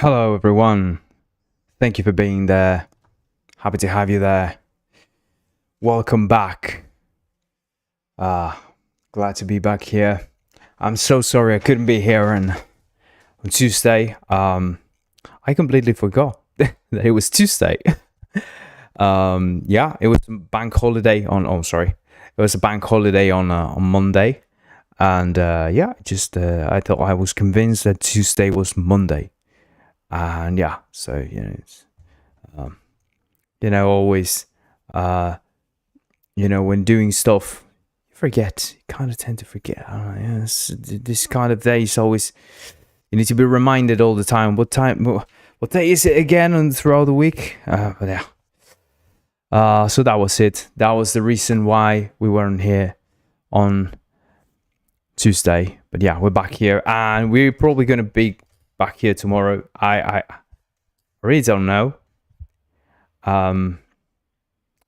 Hello everyone, thank you for being there. Happy to have you there. Welcome back. Glad to be back here. I'm so sorry I couldn't be here on Tuesday. I completely forgot that it was Tuesday. Yeah, it was a bank holiday on. Oh, sorry, it was a bank holiday on Monday, and yeah, I thought I was convinced that Tuesday was Monday. And yeah, so it's always when doing stuff, you forget. You kind of tend to forget. I don't know, this kind of day is always, you need to be reminded all the time. What day is it again? And throughout the week, but yeah. So that was it. That was the reason why we weren't here on Tuesday. But yeah, we're back here, and we're probably gonna be back here tomorrow. I really don't know.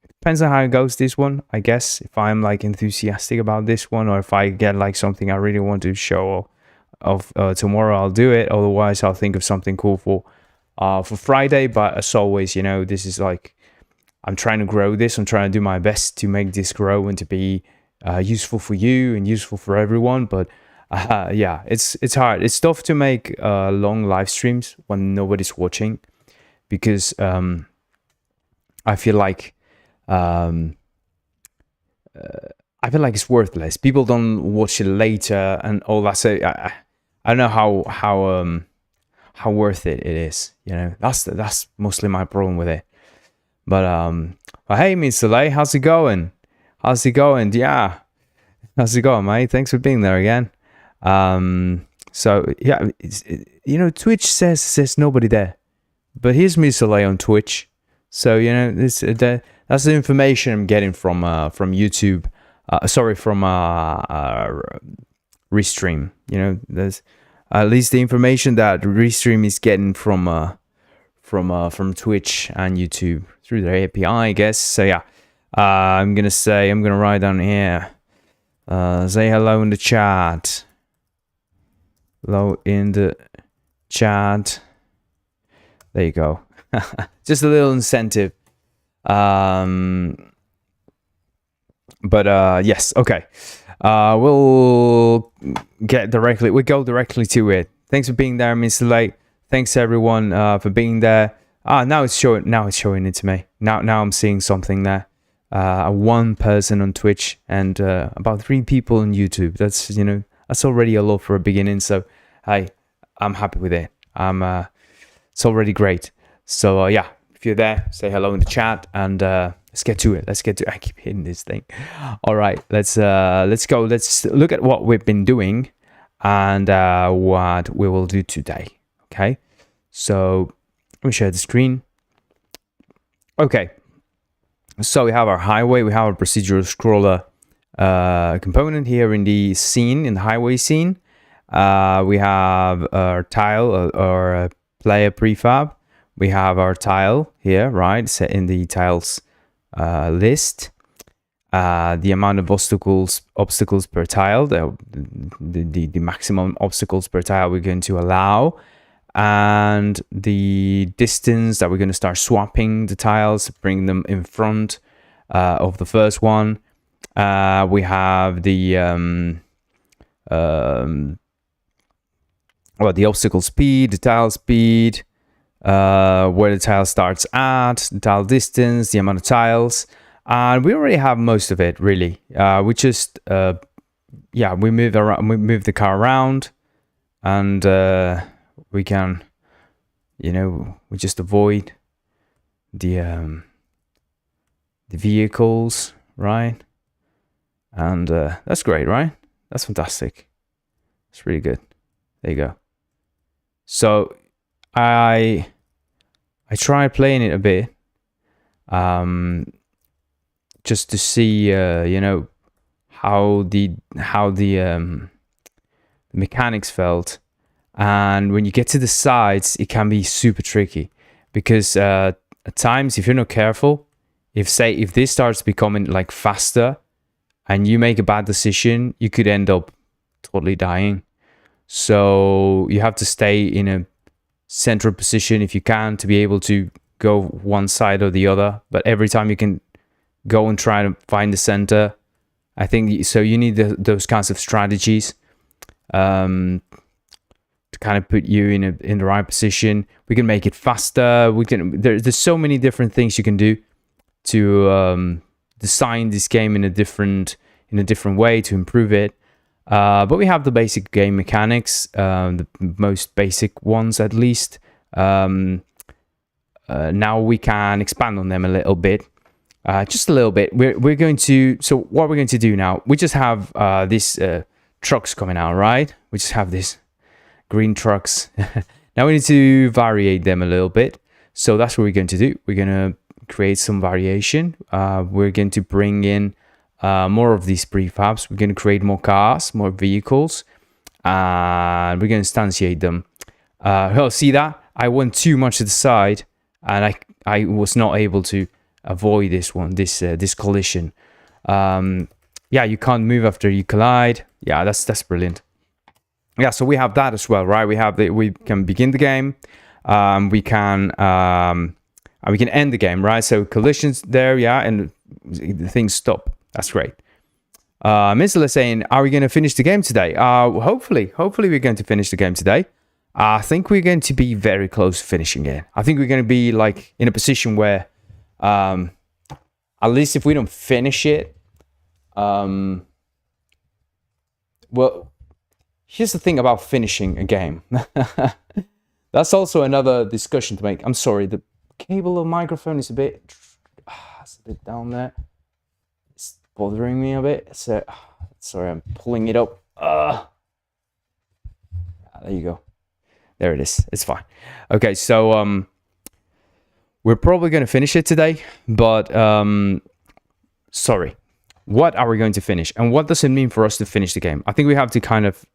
Depends on how it goes, this one, I guess. If I'm like enthusiastic about this one, or if I get like something I really want to show of tomorrow, I'll do it. Otherwise, I'll think of something cool for Friday. But as always, this is like, I'm trying to grow this. I'm trying to do my best to make this grow and to be useful for you and useful for everyone. But yeah, it's hard. It's tough to make long live streams when nobody's watching, because I feel like it's worthless. People don't watch it later and all that. So I don't know how worth it is. That's mostly my problem with it. But hey, Mr. Lay, how's it going? Yeah, how's it going, mate? Thanks for being there again. So yeah, Twitch says nobody there, but here's Mr. Lay on Twitch. So that's the information I'm getting from YouTube. From Restream. There's at least the information that Restream is getting from Twitch and YouTube through their API, I guess. So yeah, I'm gonna write down here. Say hello in the chat. Hello in the chat. There you go. Just a little incentive. But yes, okay. We'll go directly to it. Thanks for being there, Mr. Late. Thanks everyone for being there. Now it's showing it to me. Now I'm seeing something there. One person on Twitch and about 3 people on YouTube. That's already a lot for a beginning. So hey, I'm happy with it. It's already great. So yeah, if you're there, say hello in the chat, and let's get to it. I keep hitting this thing. All right, let's go. Let's look at what we've been doing and what we will do today. Okay, so let me share the screen. Okay, so we have our highway. We have our procedural scroller component here in the scene, in the highway scene. We have our tile or player prefab. We have our tile here, right, set in the tiles list. The amount of obstacles per tile, the maximum obstacles per tile we're going to allow, and the distance that we're going to start swapping the tiles, bring them in front of the first one. We have the obstacle speed, the tile speed, where the tile starts at, the tile distance, the amount of tiles, and we already have most of it, really. We just we move the car around, and we can we just avoid the vehicles, right? And that's great, right? That's fantastic. It's really good. There you go. So I tried playing it a bit, just to see how the mechanics felt. And when you get to the sides, it can be super tricky, because at times, if you're not careful, if this starts becoming like faster and you make a bad decision, you could end up totally dying. So you have to stay in a central position if you can, to be able to go one side or the other. But every time you can go and try to find the center. I think so. You need those kinds of strategies to kind of put you in the right position. We can make it faster. There's so many different things you can do to design this game in a different way to improve it. But we have the basic game mechanics, the most basic ones at least. Now we can expand on them a little bit. Just a little bit. We're going to. So what we're going to do now? We just have these trucks coming out, right? We just have these green trucks. Now we need to variate them a little bit. So that's what we're going to do. We're going to create some variation. We're going to bring in more of these prefabs. We're going to create more cars, more vehicles, and we're going to instantiate them. See that? I went too much to the side, and I was not able to avoid this collision. Yeah, you can't move after you collide. Yeah, that's brilliant. Yeah, so we have that as well, right? We can begin the game. We can end the game, right? So collisions there, yeah, and the things stop. That's great. Mr. is saying, are we going to finish the game today? Hopefully we're going to finish the game today. I think we're going to be very close to finishing it. I think we're going to be like in a position where, at least if we don't finish it, well, here's the thing about finishing a game. That's also another discussion to make. I'm sorry, the cable of microphone is a bit down there. It's bothering me a bit. So, sorry, I'm pulling it up. There you go. There it is. It's fine. Okay, so we're probably going to finish it today, but sorry. What are we going to finish? And what does it mean for us to finish the game? I think we have to kind of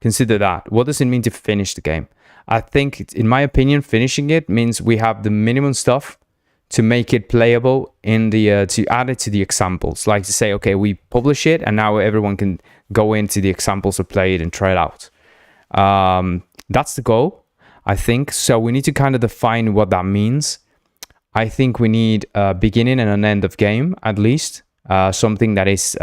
consider that. What does it mean to finish the game? I think, in my opinion, finishing it means we have the minimum stuff to make it playable in the to add it to the examples. Like to say, okay, we publish it, and now everyone can go into the examples or play it and try it out. That's the goal, I think. So we need to kind of define what that means. I think we need a beginning and an end of game, at least. Something that is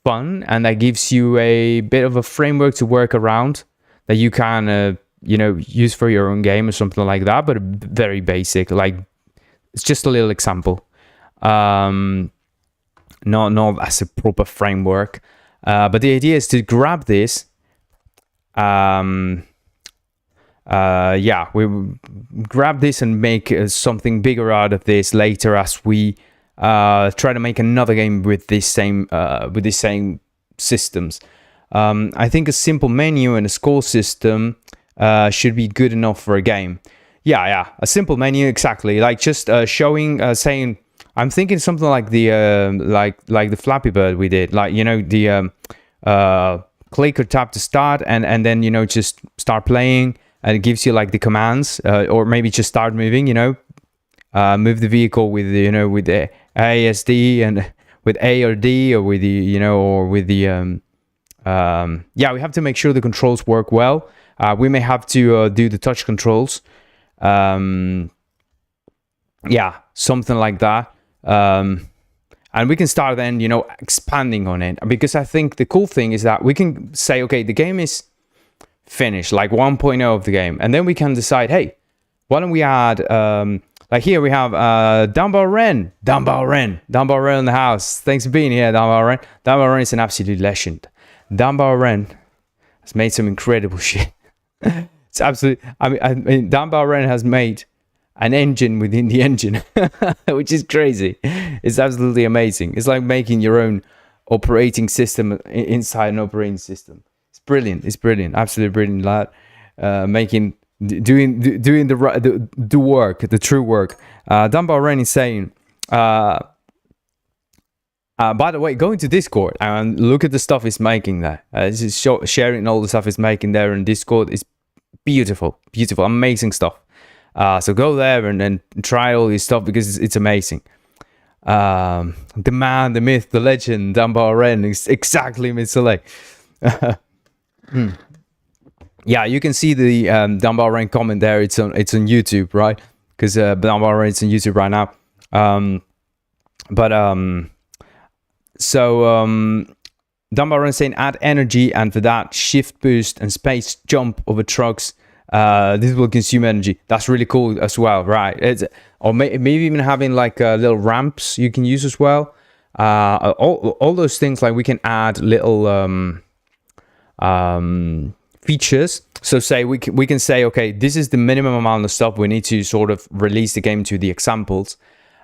fun and that gives you a bit of a framework to work around that you can, use for your own game or something like that, but very basic. Like, it's just a little example. Not as a proper framework. But the idea is to grab this. We grab this and make something bigger out of this later as we try to make another game with this same systems. I think a simple menu and a score system should be good enough for a game. Yeah, a simple menu, exactly. Like just showing, saying, I'm thinking something like the like the Flappy Bird we did, like the click or tap to start, and then just start playing, and it gives you like the commands, or maybe just start moving. Move the vehicle with with the ASD and with A or D, or with the or with the we have to make sure the controls work well. We may have to do the touch controls, something like that, and we can start then expanding on it, because I think the cool thing is that we can say, okay, the game is finished, like 1.0 of the game, and then we can decide, hey, why don't we add like here we have Dumbbell Ren in the house. Thanks for being here, Dumbbell Ren. Dumbbell Ren is an absolute legend. Dumbbell Ren has made some incredible shit. It's absolute. I mean, Dumbbell Ren has made an engine within the engine, which is crazy. It's absolutely amazing. It's like making your own operating system inside an operating system. It's brilliant. Absolutely brilliant, lad. Doing the work, the true work. Dumbbell Ren is saying, by the way, go into Discord and look at the stuff he's making there. This is sharing all the stuff he's making there in Discord. It's beautiful, amazing stuff. So go there and try all his stuff, because it's amazing. The man, the myth, the legend, Dumbbell Ren is exactly Mr. Lay. yeah, you can see the dumbbell rank comment there. It's on YouTube, right? Because dumbbell rank's on YouTube right now. Dumbbell run saying add energy, and for that shift boost and space jump over trucks. This will consume energy. That's really cool as well, right? Or maybe even having like little ramps you can use as well. All those things, like we can add little features. So say we can say, okay, this is the minimum amount of stuff we need to sort of release the game to the examples,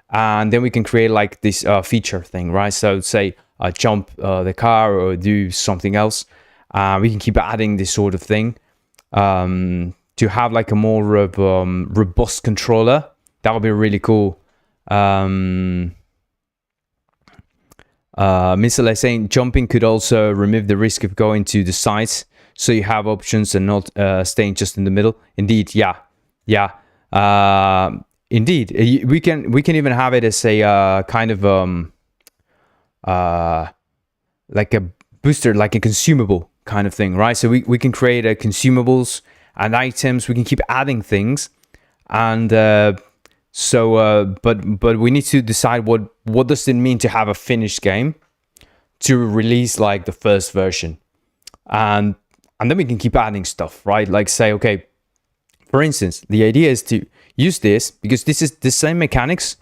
and then we can create like this feature thing, right? So say jump the car or do something else. We can keep adding this sort of thing to have like a more robust controller. That would be really cool. Mr. is saying jumping could also remove the risk of going to the sides, so you have options and not staying just in the middle. Indeed, yeah. Indeed, we can even have it as a kind of like a booster, like a consumable kind of thing, right? So we can create consumables and items. We can keep adding things, and but we need to decide what does it mean to have a finished game to release like the first version, and then we can keep adding stuff, right? Like say, okay, for instance, the idea is to use this because this is the same mechanics.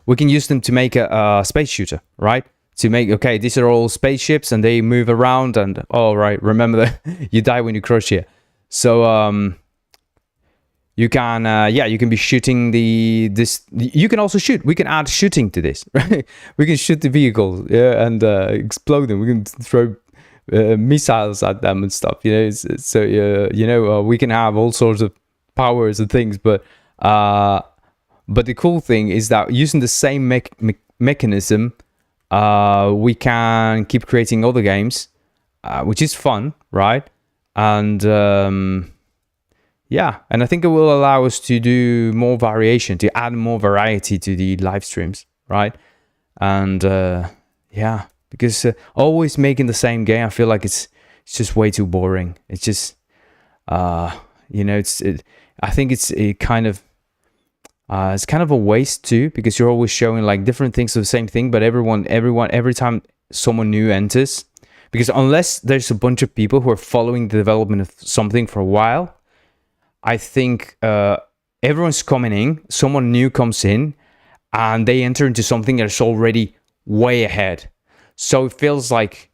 We can use them to make a space shooter, right? To make, okay, these are all spaceships and they move around, and right, remember that you die when you crush here. So you can you can be shooting you can also shoot. We can add shooting to this, right? We can shoot the vehicles, and explode them. We can throw missiles at them and stuff, so we can have all sorts of powers and things, but the cool thing is that using the same mechanism, we can keep creating other games, which is fun, right? And and I think it will allow us to do more variation, to add more variety to the live streams, right? And because always making the same game, I feel like it's just way too boring. It's just I think it's kind of a waste too, because you're always showing like different things of the same thing, but every time someone new enters, because unless there's a bunch of people who are following the development of something for a while, I think everyone's coming in, someone new comes in, and they enter into something that's already way ahead. So it feels like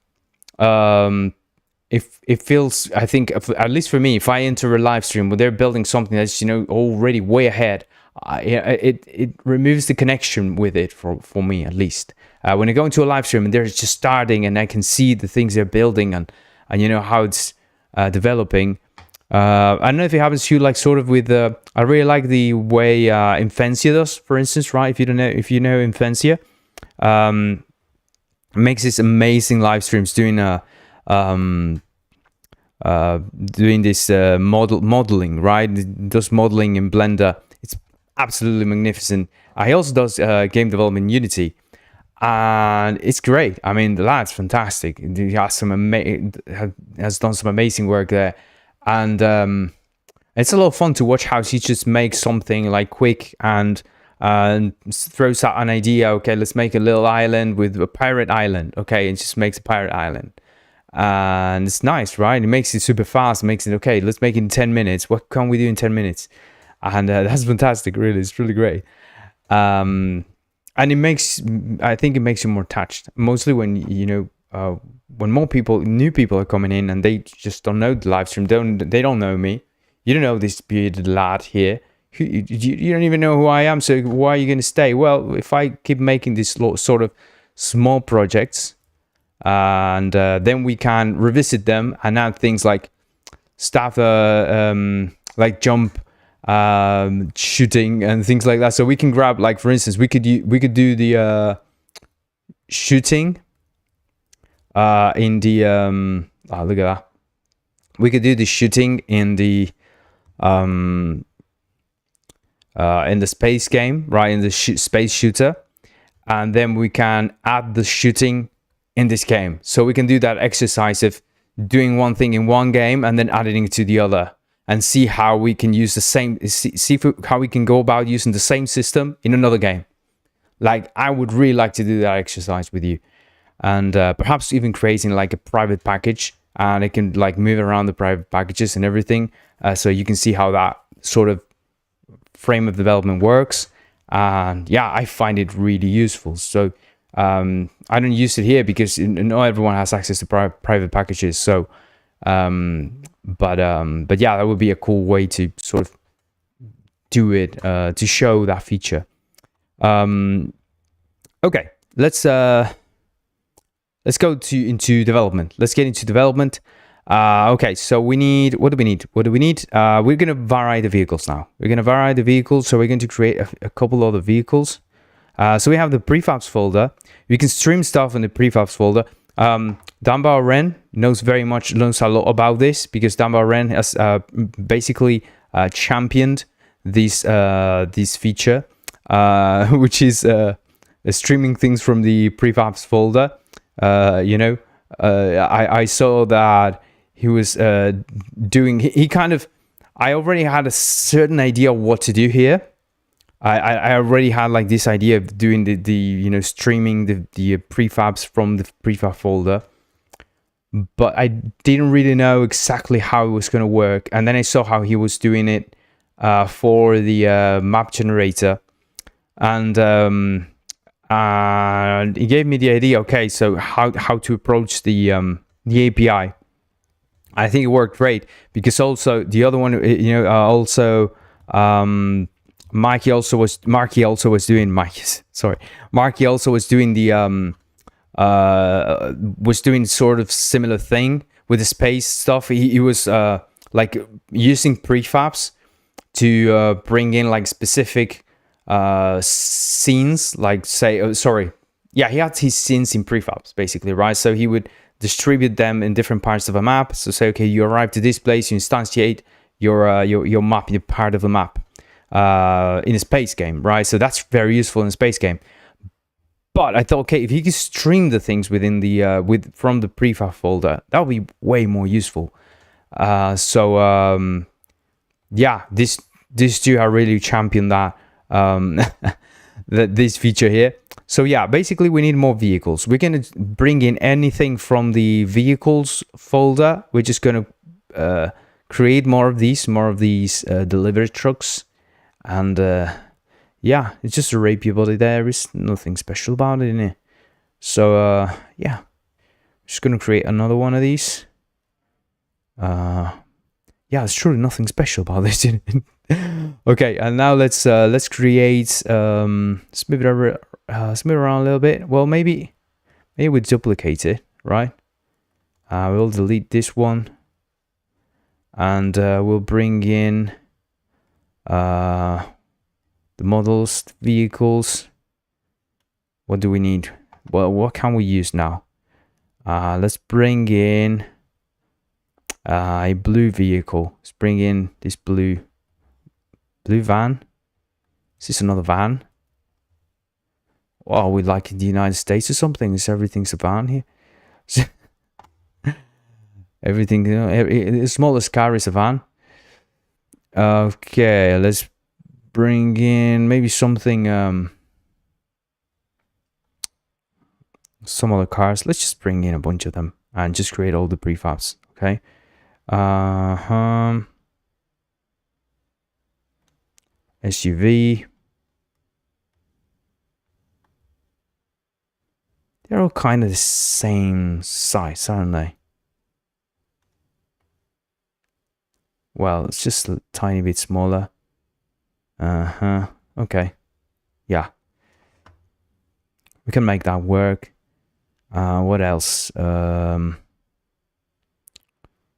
it feels, I think, at least for me, if I enter a live stream where they're building something that's already way ahead, it removes the connection with it for me, at least. When I go into a live stream and they're just starting and I can see the things they're building and how it's developing. I don't know if it happens to you, like sort of with I really like the way Infantia does, for instance, right? If you know Infantia, makes this amazing live streams doing this modeling, right? It does modeling in Blender. It's absolutely magnificent. He also does game development in Unity, and it's great. I mean, the lad's fantastic. He has has done some amazing work there, and it's a lot of fun to watch how he just makes something like quick and throws out an idea. Okay, let's make a little island with a pirate island. Okay, and just makes a pirate island. And it's nice, right? It makes it super fast. Makes it okay. Let's make it in 10 minutes. What can we do in 10 minutes? And that's fantastic. Really, it's really great. And I think it makes you more touched. Mostly when when new people are coming in and they just don't know the live stream. They don't know me. You don't know this bearded lad here. You don't even know who I am. So why are you going to stay? Well, if I keep making these sort of small projects, and then we can revisit them and add things like stuff like jump, shooting and things like that. So we can grab, like, for instance, we could do the shooting in the look at that. We could do the shooting in the space game, right? In the space shooter, and then we can add the shooting in this game. So we can do that exercise of doing one thing in one game and then adding it to the other. and see how we can use the same, how we can go about using the same system in another game. Like, I would really like to do that exercise with you, and perhaps even creating like a private package, and it can like move around the private packages and everything, so you can see how that sort of frame of development works. And yeah, I find it really useful. So I don't use it here because not everyone has access to private packages. So but yeah, that would be a cool way to sort of do it, to show that feature. Okay, let's go into development. Let's get into development. Okay, so we need, what do we need? We're going to vary the vehicles now. We're going to vary the vehicles. So we're going to create a couple other vehicles. So we have the prefabs folder. We can stream stuff in the prefabs folder. Danbao Ren knows a lot about this, because Danbao Ren has basically championed this feature, which is streaming things from the prefabs folder. I saw that he was doing, I already had a certain idea of what to do here. I already had like this idea of doing the streaming the prefabs from the prefab folder, but I didn't really know exactly how it was going to work. And then I saw how he was doing it for the map generator, and he gave me the idea. Okay, so how to approach the API. I think it worked great, because also the other one, Marky also was doing the was doing sort of similar thing with the space stuff. He was like using prefabs to bring in like specific scenes, like say, he had his scenes in prefabs basically, right? So he would distribute them in different parts of a map. So say, okay, you arrive to this place, you instantiate your map, your part of the map in a space game, right? So that's very useful in a space game. But I thought, okay, if you could stream the things within the from the prefab folder, that would be way more useful. Yeah, these two are really championed that this feature here. So yeah, basically we need more vehicles. We're going to bring in anything from the vehicles folder. We're just going to create more of these delivery trucks. And yeah, it's just a rapier body. There is nothing special about it in it. So yeah, just going to create another one of these. Yeah, there's truly nothing special about this in it. Okay, and now let's create, let's move it over, let's move it around a little bit. Well, maybe we duplicate it, right? We'll delete this one, and we'll bring in the models, the vehicles. What do we need? Well, what can we use now? Let's bring in a blue vehicle. Let's bring in this blue van. Is this another van? Oh, we like in the United States or something. Is everything's a van here? Everything, the smallest car is a van. Okay, let's bring in maybe something, some other cars. Let's just bring in a bunch of them and just create all the prefabs. Okay. SUV. They're all kind of the same size, aren't they? Well, it's just a tiny bit smaller. Okay. Yeah. We can make that work. What else?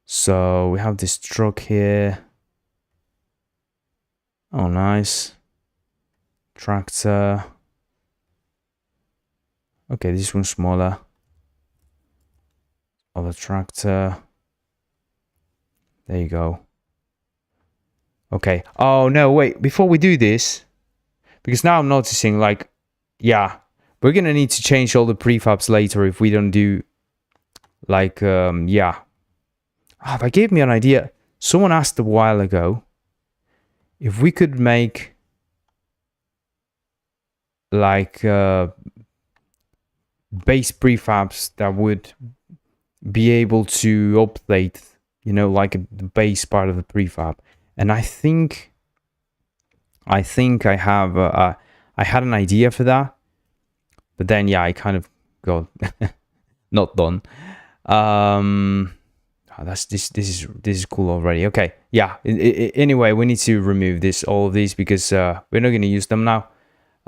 So we have this truck here. Oh, nice. Tractor. Okay, this one's smaller. Other tractor. There you go. Okay. Oh, no, wait. Before we do this, because now I'm noticing, like, yeah, we're going to need to change all the prefabs later if we don't do, like, yeah. Oh, that gave me an idea. someone asked a while ago if we could make like base prefabs that would be able to update, you know, like the base part of the prefab. And I think I have I had an idea for that, but then yeah, I kind of got not done. This is cool already. Okay, yeah. Anyway, we need to remove all of these because we're not going to use them now.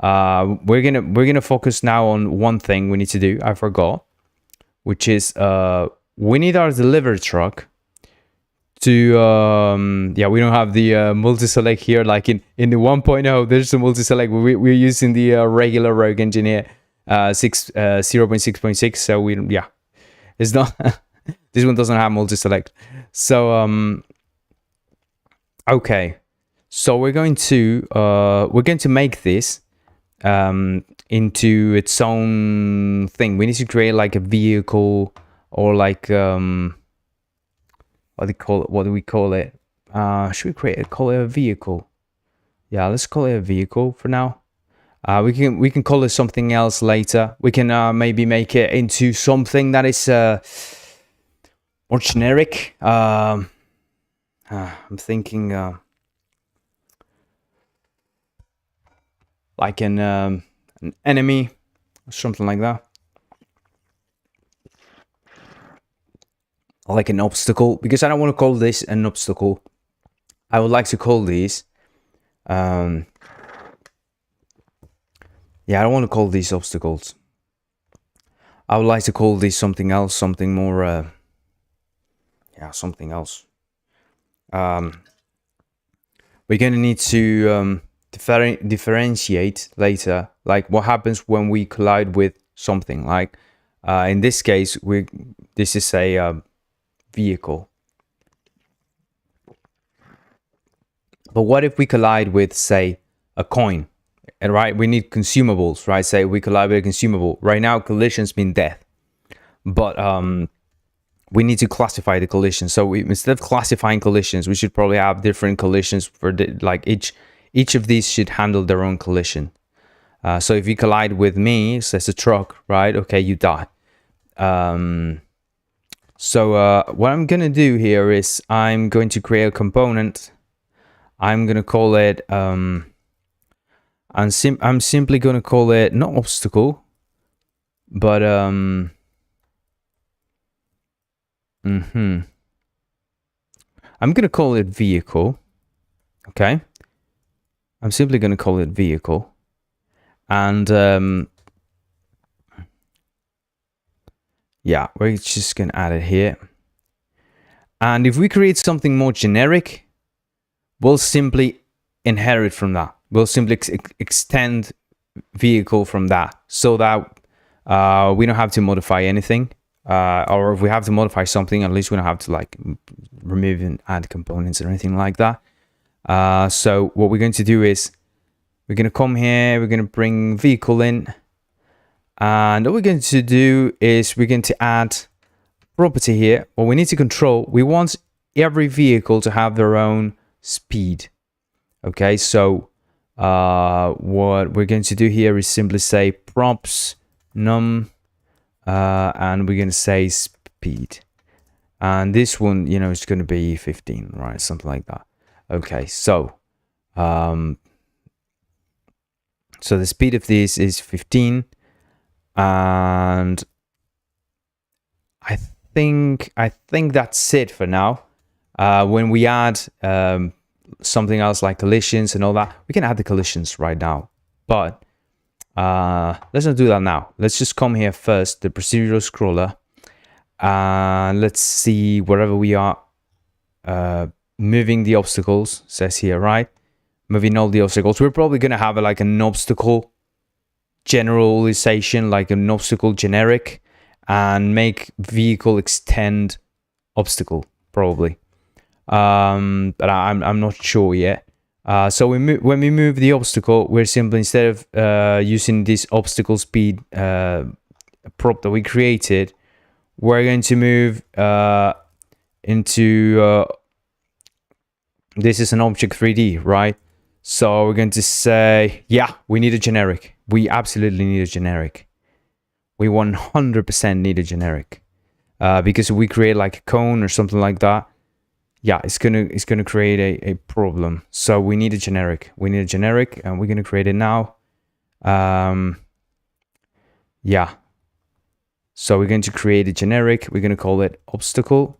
We're gonna focus now on one thing we need to do. I forgot, which is we need our delivery truck to yeah, we don't have the multi-select here like in the 1.0. There's a multi-select. We're using the regular Rogue Engineer 0.6.6, so we, yeah, it's not this one doesn't have multi-select. So okay, so we're going to make this into its own thing. We need to create like a vehicle, or like what do we call it? Should we call it a vehicle? Yeah, let's call it a vehicle for now. We can call it something else later. We can maybe make it into something that is more generic. I'm thinking like an enemy or something like that. Like an obstacle, because I don't want to call this an obstacle. I would like to call these yeah, I don't want to call these obstacles. I would like to call these something else, something more yeah, something else. We're gonna need to differentiate later, like what happens when we collide with something. Like in this case, this is a vehicle. But what if we collide with, say, a coin? And right, we need consumables, right? Say we collide with a consumable. Right now, collisions mean death, but we need to classify the collision. So instead of classifying collisions, we should probably have different collisions for like each of these should handle their own collision. So if you collide with me, so it's a truck, right? Okay, you die. So what I'm gonna do here is I'm going to create a component. I'm gonna call it I'm simply gonna call it not obstacle, but I'm gonna call it vehicle. Okay, I'm simply gonna call it vehicle, and yeah, we're just gonna add it here. And if we create something more generic, we'll simply inherit from that. We'll simply extend vehicle from that, so that we don't have to modify anything. Or if we have to modify something, at least we don't have to like remove and add components or anything like that. So what we're going to do is we're going to come here, we're going to bring vehicle in, and what we're going to do is we're going to add property here. What we need to control, we want every vehicle to have their own speed. Okay, so what we're going to do here is simply say props num and we're going to say speed, and this one, you know, is going to be 15, right? Something like that. Okay, so so the speed of this is 15, and I think that's it for now. When we add something else like collisions and all that, we can add the collisions right now, but let's not do that now. Let's just come here first, the procedural scroller, and let's see wherever we are moving the obstacles. Says here, right? Moving all the obstacles. We're probably gonna have like an obstacle generalization, like an obstacle generic, and make vehicle extend obstacle probably. But I'm not sure yet. So when we move the obstacle, we're simply, instead of using this obstacle speed prop that we created, we're going to move into this is an object 3D, right? So we're going to say, yeah, we need a generic. We absolutely need a generic. We 100% need a generic. Because if we create like a cone or something like that, yeah, it's gonna create a problem. So we need a generic. We need a generic, and we're gonna create it now. Yeah. So we're going to create a generic. We're gonna call it obstacle.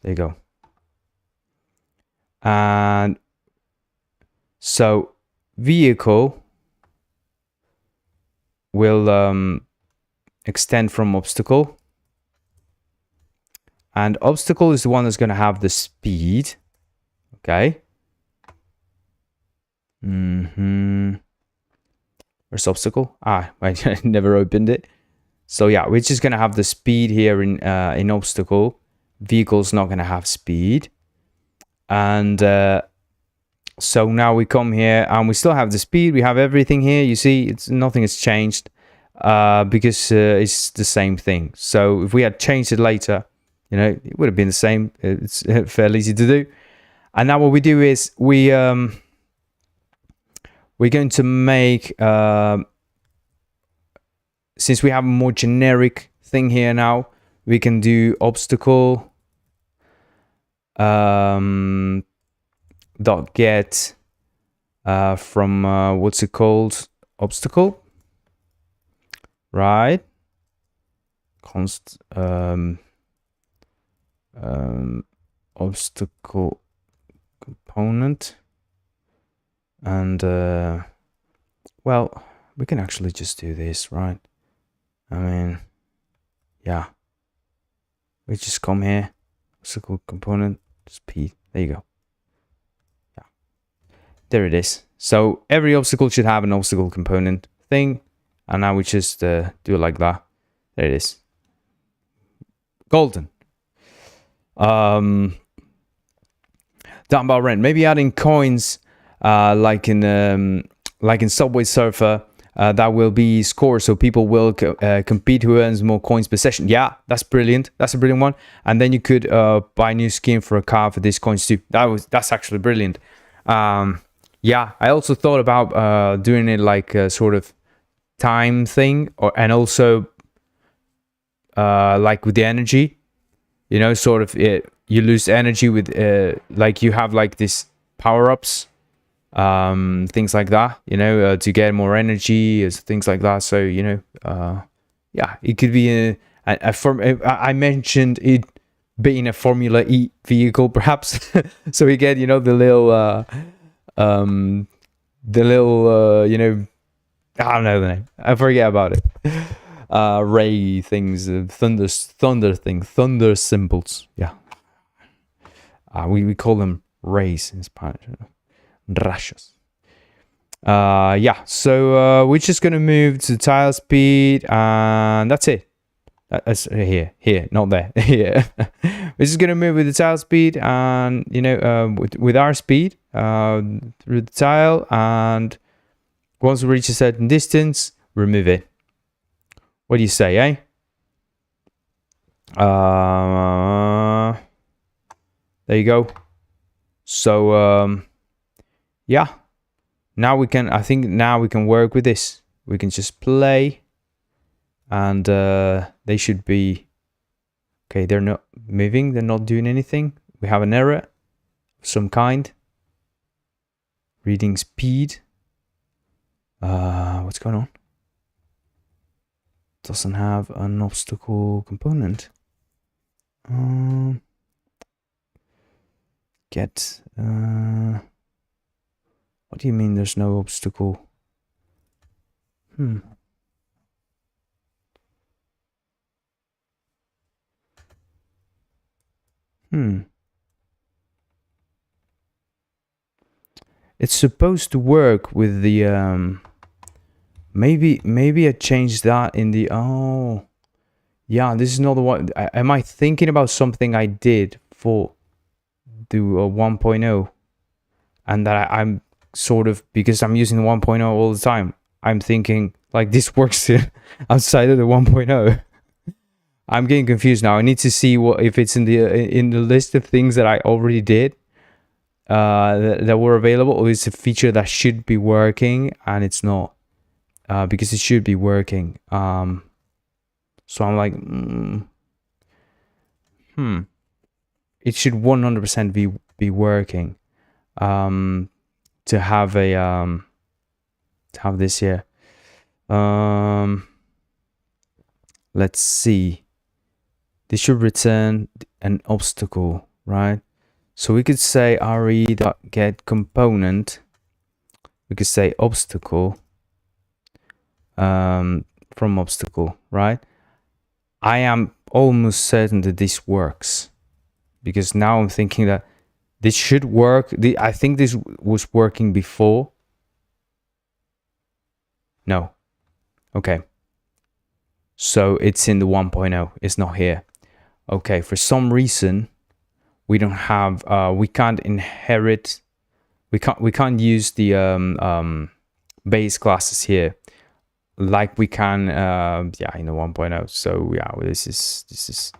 There you go. And so vehicle will extend from obstacle. And obstacle is the one that's going to have the speed. Okay. Where's obstacle? I never opened it. So yeah, we're just going to have the speed here in obstacle. Vehicle's not going to have speed. And so now we come here and we still have the speed. We have everything here. You see, nothing has changed because it's the same thing. So if we had changed it later, you know, it would have been the same. It's fairly easy to do. And now what we do is we're going to make, since we have a more generic thing here now, we can do obstacle dot get from what's it called, obstacle, right? Obstacle component, and well, we can actually just do this, right? I mean, yeah, we just come here, obstacle component, speed. There you go. Yeah, there it is. So every obstacle should have an obstacle component thing, and now we just do it like that. There it is. Golden. Down about rent, maybe adding coins like in Subway Surfer, that will be scores, so people will compete who earns more coins per session. Yeah, that's brilliant. That's a brilliant one. And then you could buy a new skin for a car for these coins too. That's actually brilliant. Yeah, I also thought about doing it like a sort of time thing, and also like with the energy. You know, sort of you lose energy with like you have like this power-ups, things like that, you know, to get more energy, things like that. So, you know, yeah, it could be I mentioned it being a Formula E vehicle, perhaps. So we get, you know, the little you know, I don't know the name. I forget about it. Ray things, thunder symbols. Yeah. We call them rays in Spanish. Rayos. Yeah. So we're just gonna move to tile speed, and that's it. That's here, not there. Here. We're just gonna move with the tile speed, and you know, with our speed through the tile, and once we reach a certain distance, remove it. What do you say, eh? There you go. So yeah, now we can, I think now we can work with this. We can just play, and they should be okay. They're not moving, they're not doing anything. We have an error of some kind. Reading speed. What's going on? Doesn't have an obstacle component. Get what do you mean there's no obstacle? It's supposed to work with the maybe I changed that in the yeah, this is not the one. Am I thinking about something I did for the 1.0, and that I'm sort of, because I'm using the 1.0 all the time, I'm thinking like this works outside of the 1.0. I'm getting confused now. I need to see what if it's in the list of things that I already did that were available, or is a feature that should be working and it's not, because it should be working. So I'm like, it should 100% be working to have a to have this here. Let's see. This should return an obstacle, right? So we could say re.get component. We could say obstacle from obstacle, right? I am almost certain that this works, because now I'm thinking that this should work. I think this was working before. No. Okay. So it's in the 1.0. It's not here. Okay. For some reason, we don't have. We can't inherit. We can't use the base classes here like we can. Yeah, in the 1.0. So yeah, this is.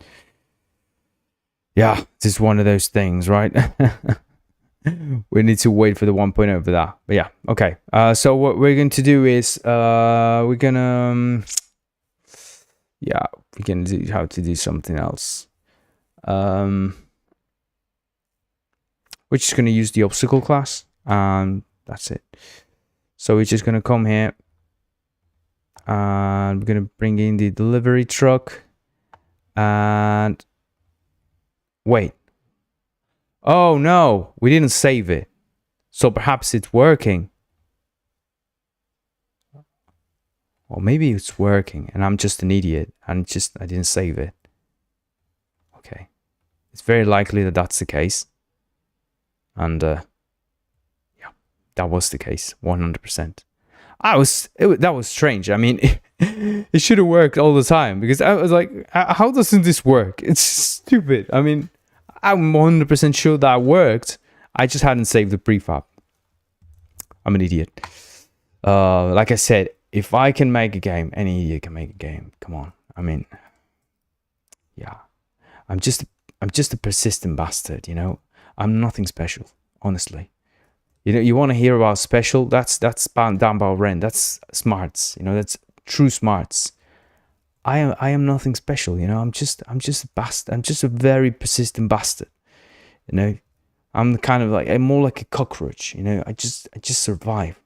Yeah, this is one of those things, right? We need to wait for the 1.0 for that. But yeah, okay. So what we're going to do is we're gonna do how to do something else. We're just gonna use the obstacle class, and that's it. So we're just gonna come here, and we're gonna bring in the delivery truck, and wait. Oh no, we didn't save it. So perhaps it's working. Or maybe it's working and I'm just an idiot and I didn't save it. Okay. It's very likely that that's the case. And yeah, that was the case, 100%. That was strange. I mean, it should have worked all the time, because I was like, how doesn't this work? It's stupid. I mean, I'm 100% sure that worked. I just hadn't saved the prefab. I'm an idiot. Like I said, if I can make a game, any idiot can make a game. Come on. I mean, yeah. I'm just a persistent bastard, you know. I'm nothing special, honestly. You know, you want to hear about special? That's down by Ren. That's smarts. You know, that's true smarts. I am nothing special, you know. I'm just a bastard. I'm just a very persistent bastard, you know. I'm kind of like, I'm more like a cockroach, you know. I just survive.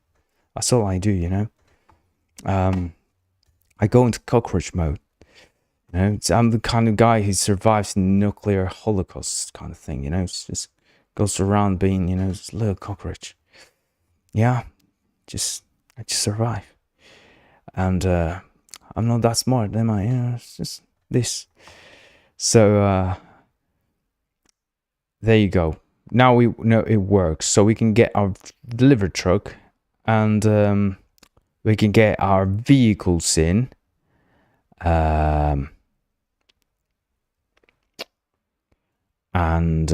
That's all I do, you know. I go into cockroach mode, you know. I'm the kind of guy who survives nuclear holocaust kind of thing, you know. It's just goes around being, you know, just a little cockroach. Yeah, I just survive, and I'm not that smart, am I? You know, it's just this. So there you go. Now we know it works, so we can get our delivery truck, and we can get our vehicles in. And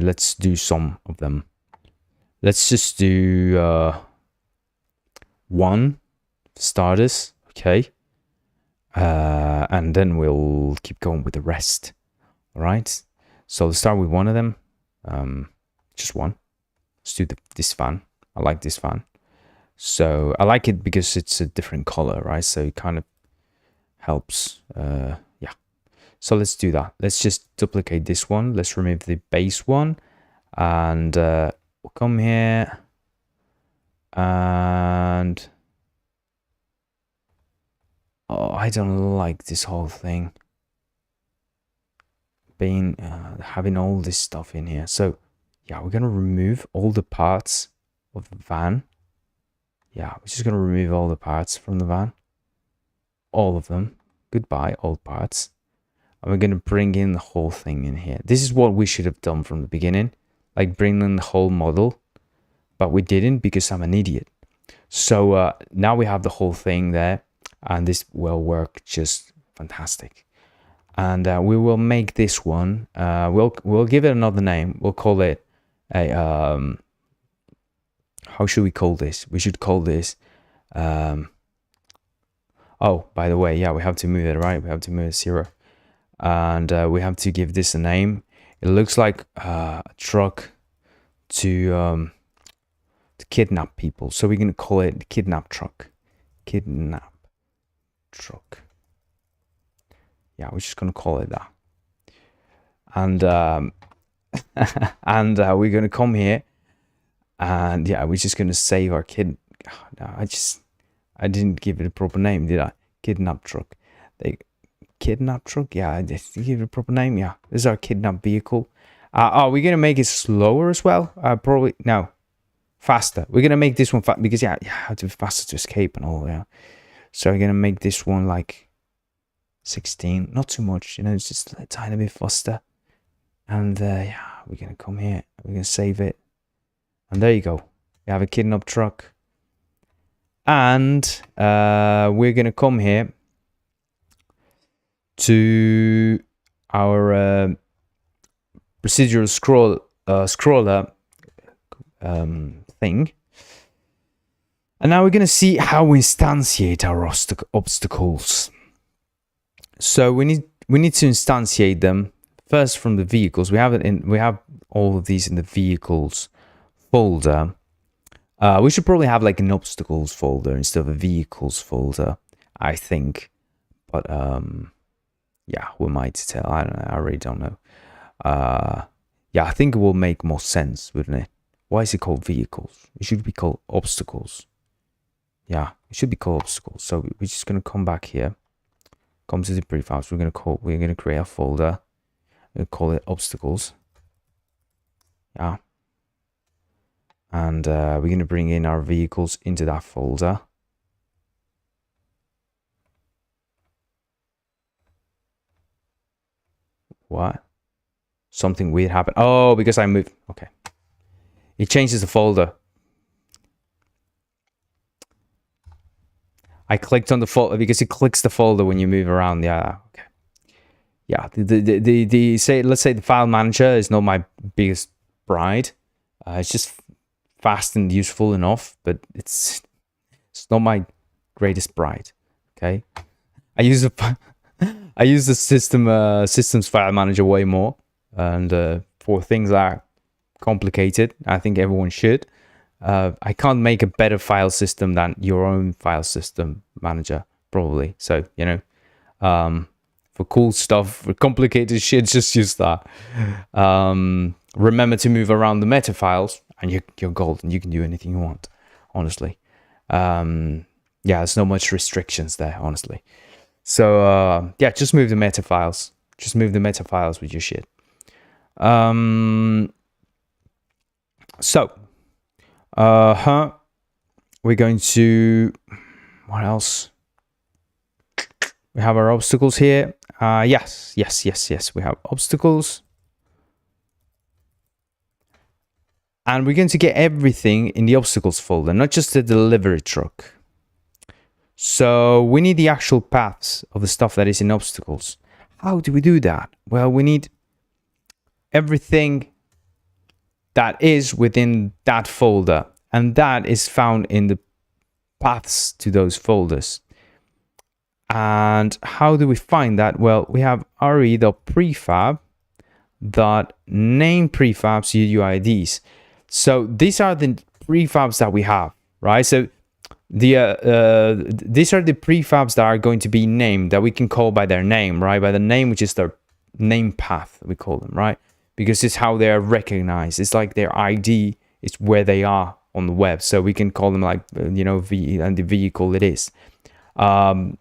let's do some of them. Let's just do one starters, okay? And then we'll keep going with the rest. All right. So let's start with one of them. Just one. Let's do this fan. I like this fan. So I like it because it's a different color, right? So it kind of helps. Yeah. So let's do that. Let's just duplicate this one. Let's remove the base one, and we'll come here, and oh, I don't like this whole thing being having all this stuff in here. So yeah, we're gonna remove all the parts of the van. Yeah, we're just gonna remove all the parts from the van, all of them. Goodbye, all parts. And we're going to bring in the whole thing in here. This is what we should have done from the beginning, like bring in the whole model, but we didn't because I'm an idiot. So now we have the whole thing there, and this will work just fantastic. And we will make this one. We'll give it another name. We'll call it a how should we call this? We should call this Oh, by the way, yeah, we have to move it, right? We have to move it 0. And we have to give this a name. It looks like a truck to kidnap people. So we're going to call it kidnap truck. Kidnap truck. Yeah, we're just going to call it that. And and we're going to come here. And yeah, we're just going to save our kid. Oh, no, I didn't give it a proper name, did I? Kidnap truck. Kidnap truck? Yeah, I did give it a proper name. Yeah, this is our kidnap vehicle. Are we gonna make it slower as well? Probably no, faster. We're gonna make this one fast because yeah, how to be faster to escape and all. Yeah, so we're gonna make this one like 16, not too much. You know, it's just a tiny bit faster. And yeah, we're gonna come here. We're gonna save it, and there you go. We have a kidnap truck, and we're gonna come here to our procedural scroller thing, and now we're going to see how we instantiate our obstacles. So we need to instantiate them first from the vehicles. We have all of these in the vehicles folder. We should probably have like an obstacles folder instead of a vehicles folder, I think. But yeah, who am I to tell? I don't know. I really don't know. Yeah, I think it will make more sense, wouldn't it? Why is it called vehicles? It should be called obstacles. Yeah, it should be called obstacles. So we're just gonna come back here, come to the prefabs. We're gonna create a folder. We'll call it obstacles. Yeah, and we're gonna bring in our vehicles into that folder. What? Something weird happened. Oh, because I moved. Okay. It changes the folder. I clicked on the folder because it clicks the folder when you move around. Yeah. Okay. Yeah. Let's say the file manager is not my biggest bride. It's just fast and useful enough, but it's not my greatest bride. Okay. I use the systems file manager way more, and for things that are complicated, I think everyone should. I can't make a better file system than your own file system manager, probably. So, you know, for cool stuff, for complicated shit, just use that. Remember to move around the meta files, and you're golden. You can do anything you want, honestly. Yeah, there's not much restrictions there, honestly. So, yeah, just move the meta files. Just move the meta files with your shit. So, we're going to, what else? We have our obstacles here. Yes, we have obstacles. And we're going to get everything in the obstacles folder, not just the delivery truck. So we need the actual paths of the stuff that is in obstacles. How do we do that? Well, we need everything that is within that folder, and that is found in the paths to those folders. And how do we find that? Well, we have re.prefab.name prefabs UUIDs. So these are the prefabs that we have, right? So these are the prefabs that are going to be named, that we can call by their name, right? By the name, which is their name path, we call them, right? Because it's how they are recognized. It's like their ID. It's where they are on the web. So we can call them like, you know, and the vehicle it is. By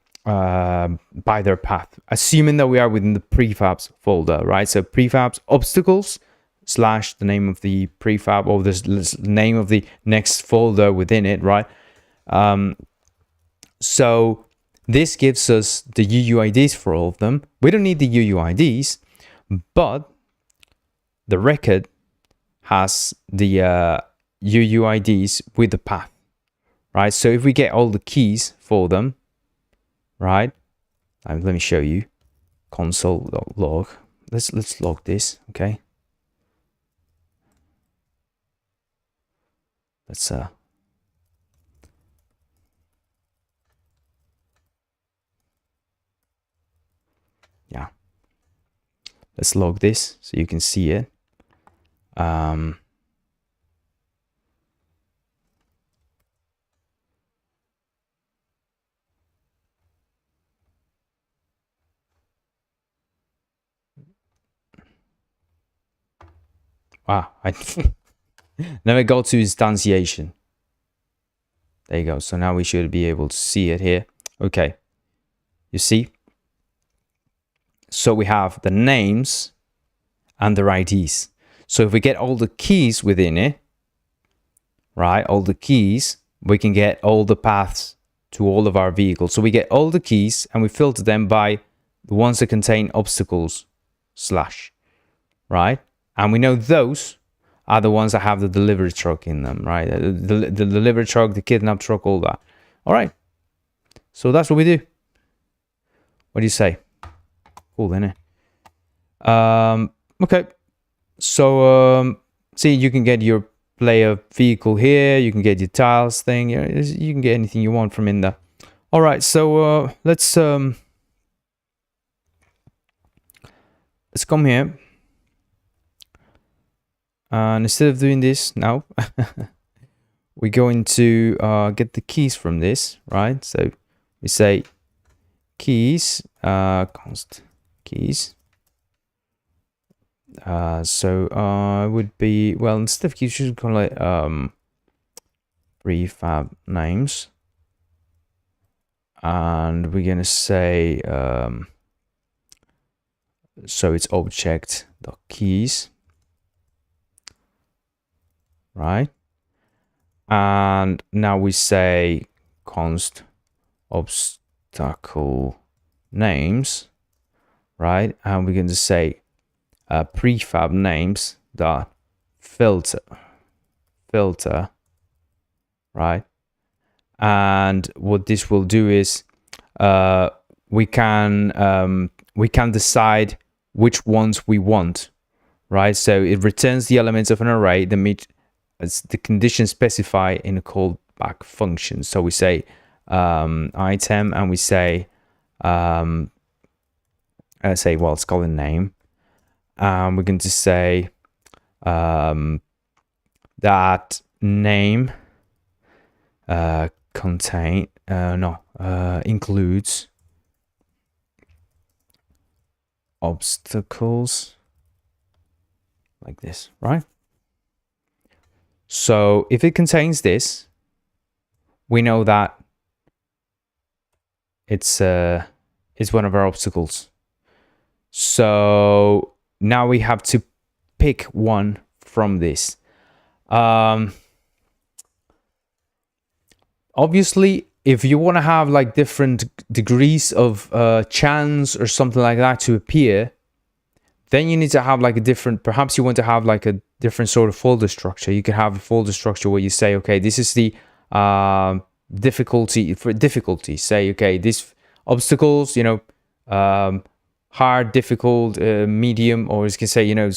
their path, assuming that we are within the prefabs folder, right? So prefabs obstacles / the name of the prefab, or the name of the next folder within it, right? So this gives us the UUIDs for all of them. We don't need the UUIDs, but the record has the UUIDs with the path, right? So if we get all the keys for them, right? Let me show you. Console.log. Let's log this, okay? Let's Let's log this so you can see it. Wow, I never got to instantiation. There you go. So now we should be able to see it here. Okay, you see? So we have the names and their IDs. So if we get all the keys within it, right, all the keys, we can get all the paths to all of our vehicles. So we get all the keys and we filter them by the ones that contain obstacles / right? And we know those are the ones that have the delivery truck in them, right? The delivery truck, the kidnap truck, all that. All right. So that's what we do. What do you say? Cool, isn't it? Okay. So, see, you can get your player vehicle here. You can get your tiles thing. You can get anything you want from in there. All right. So let's come here. And instead of doing this now, we're going to get the keys from this, right? So we say keys, const keys. So it would be, well, instead of keys, you should call it prefab names. And we're going to say, so it's object.keys. Right, and now we say const obstacle names, right, and we're going to say prefab names dot filter, right, and what this will do is we can decide which ones we want, right? So it returns the elements of an array that meet as the conditions specified in a callback function. So we say item, and we say well, it's called a name. We're going to say that name includes obstacles, like this, right? So if it contains this, we know that it's one of our obstacles. So now we have to pick one from this. Obviously, if you want to have like different degrees of chance or something like that to appear, then you need to have like a different, perhaps you want to have like a different sort of folder structure. You can have a folder structure where you say, okay, this is the difficulty. Say, okay, these obstacles, you know, hard, difficult, medium, or you can say, you know,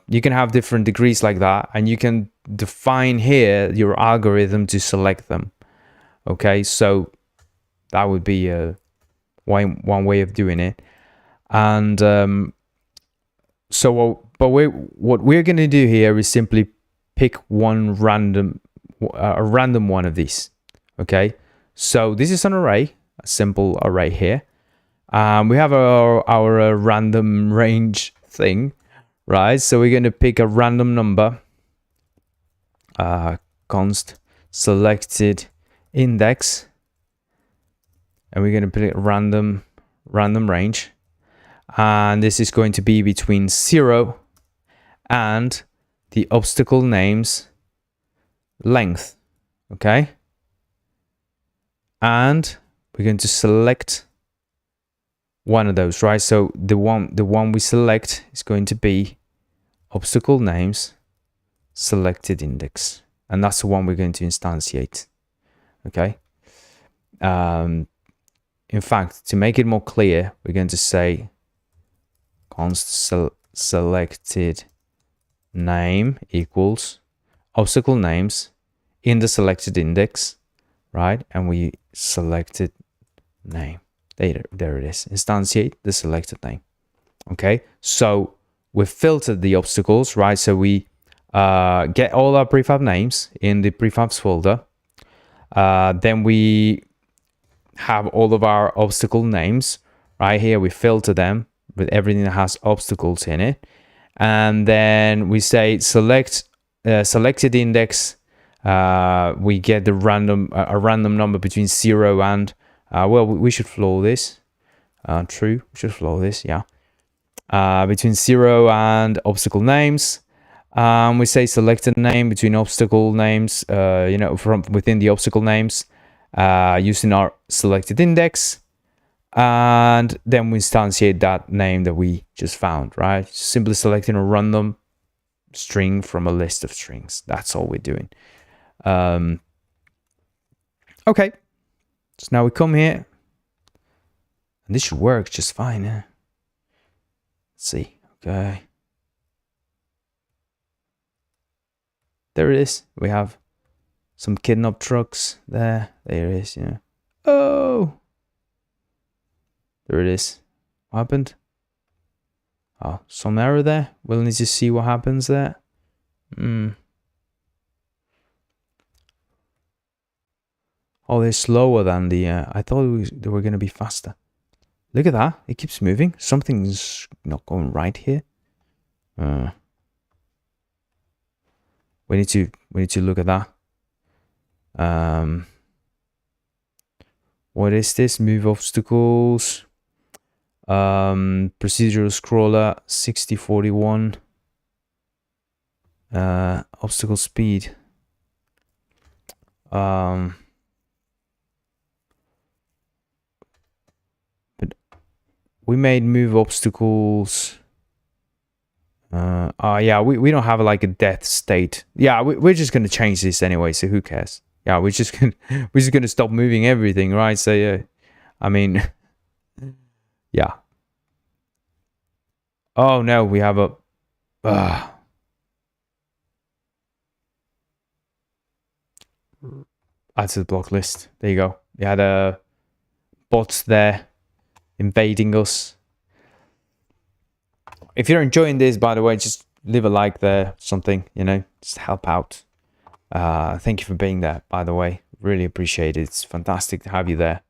you can have different degrees like that, and you can define here your algorithm to select them. Okay, so that would be one way of doing it. And what we're going to do here is simply pick one random one of these. Okay, so this is an array, a simple array here. We have our random range thing, right? So we're going to pick a random number, const selected index, and we're going to put it random range, and this is going to be between 0 and the obstacle name's length. Okay, and we're going to select one of those, right? So the one we select is going to be obstacle names selected index, and that's the one we're going to instantiate. Okay, in fact, to make it more clear, we're going to say const selected name equals obstacle names in the selected index, right? And we selected name. There it is. Instantiate the selected name. Okay, so we filtered the obstacles, right? So we get all our prefab names in the prefabs folder. Then we have all of our obstacle names right here. We filter them with everything that has obstacles in it, and then we say selected index. We get the a random number between 0 and well, we should flow this. True, we should flow this. Yeah. Between 0 and obstacle names. We say selected name between obstacle names, from within the obstacle names, using our selected index. And then we instantiate that name that we just found, right? Simply selecting a random string from a list of strings. That's all we're doing. Okay. So now we come here. And this should work just fine. Let's see. Okay. There it is. We have some kidnap trucks there. There it is, Oh! There it is. What happened? Oh, some error there. We'll need to see what happens there. Oh, they're slower than the... I thought they were going to be faster. Look at that. It keeps moving. Something's not going right here. We need to look at that. What is this? Move obstacles. Procedural scroller 6041. Obstacle speed. But we made move obstacles. Yeah, we don't have like a death state. Yeah, we're just gonna change this anyway, so who cares? Yeah, we're just gonna stop moving everything, right? So yeah, I mean, yeah. Oh no, we have a add to the block list. There you go. We had a bots there invading us. If you're enjoying this, by the way, just leave a like there, something, just help out. Thank you for being there, by the way. Really appreciate it. It's fantastic to have you there.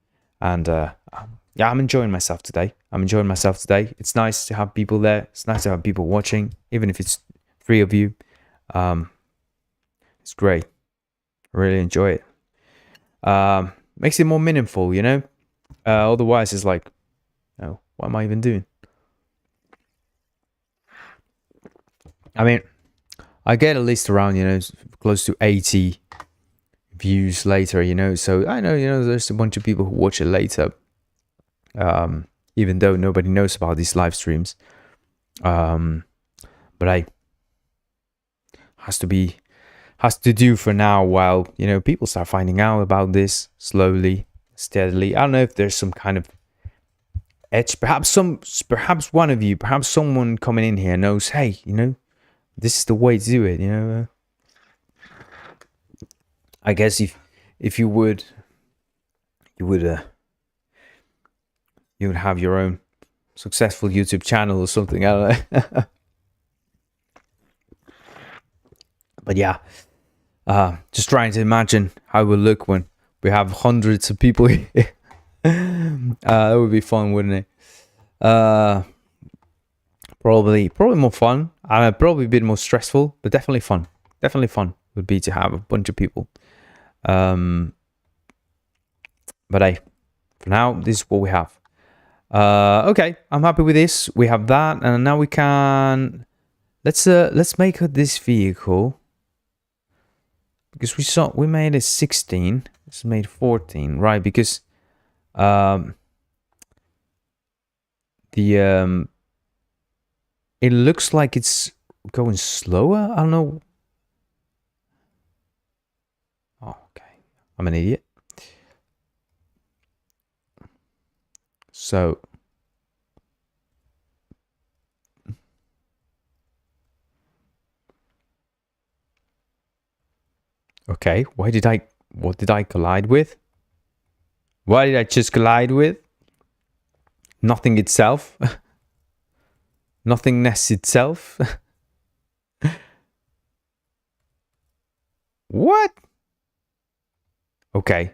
And yeah, I'm enjoying myself today. It's nice to have people there. It's nice to have people watching, even if it's 3 of you. It's great. I really enjoy it. Makes it more meaningful, Otherwise, it's like, oh, what am I even doing? I mean, I get a list around, close to 80 views later, so I know, there's a bunch of people who watch it later, even though nobody knows about these live streams. But has to do for now while, people start finding out about this slowly, steadily. I don't know if there's some kind of edge, perhaps one of you, perhaps someone coming in here knows, hey, this is the way to do it, I guess if you would have your own successful YouTube channel or something, I don't know. But yeah, just trying to imagine how it will look when we have hundreds of people here. That would be fun, wouldn't it? Probably more fun. Probably a bit more stressful, but definitely fun. Definitely fun would be to have a bunch of people. But hey, for now, this is what we have. Okay, I'm happy with this. We have that, and now we can. Let's make this vehicle, because we made it 16. It's made 14, right? Because it looks like it's going slower. I don't know. Oh, okay. I'm an idiot. So okay, what did I collide with? What did I just collide with? Nothing itself. Nothingness itself. What? Okay.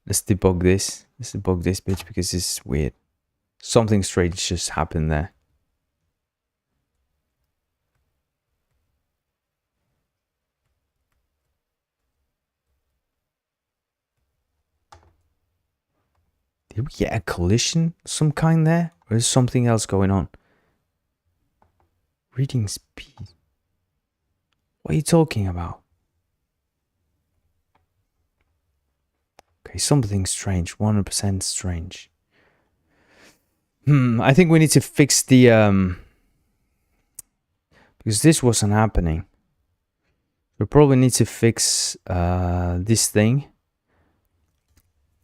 Let's debug this. Let's debug this bitch because this is weird. Something strange just happened there. Did we get a collision of some kind there? Or is something else going on? Reading speed. What are you talking about? Okay, something strange. 100% strange. I think we need to fix the because this wasn't happening. We probably need to fix this thing.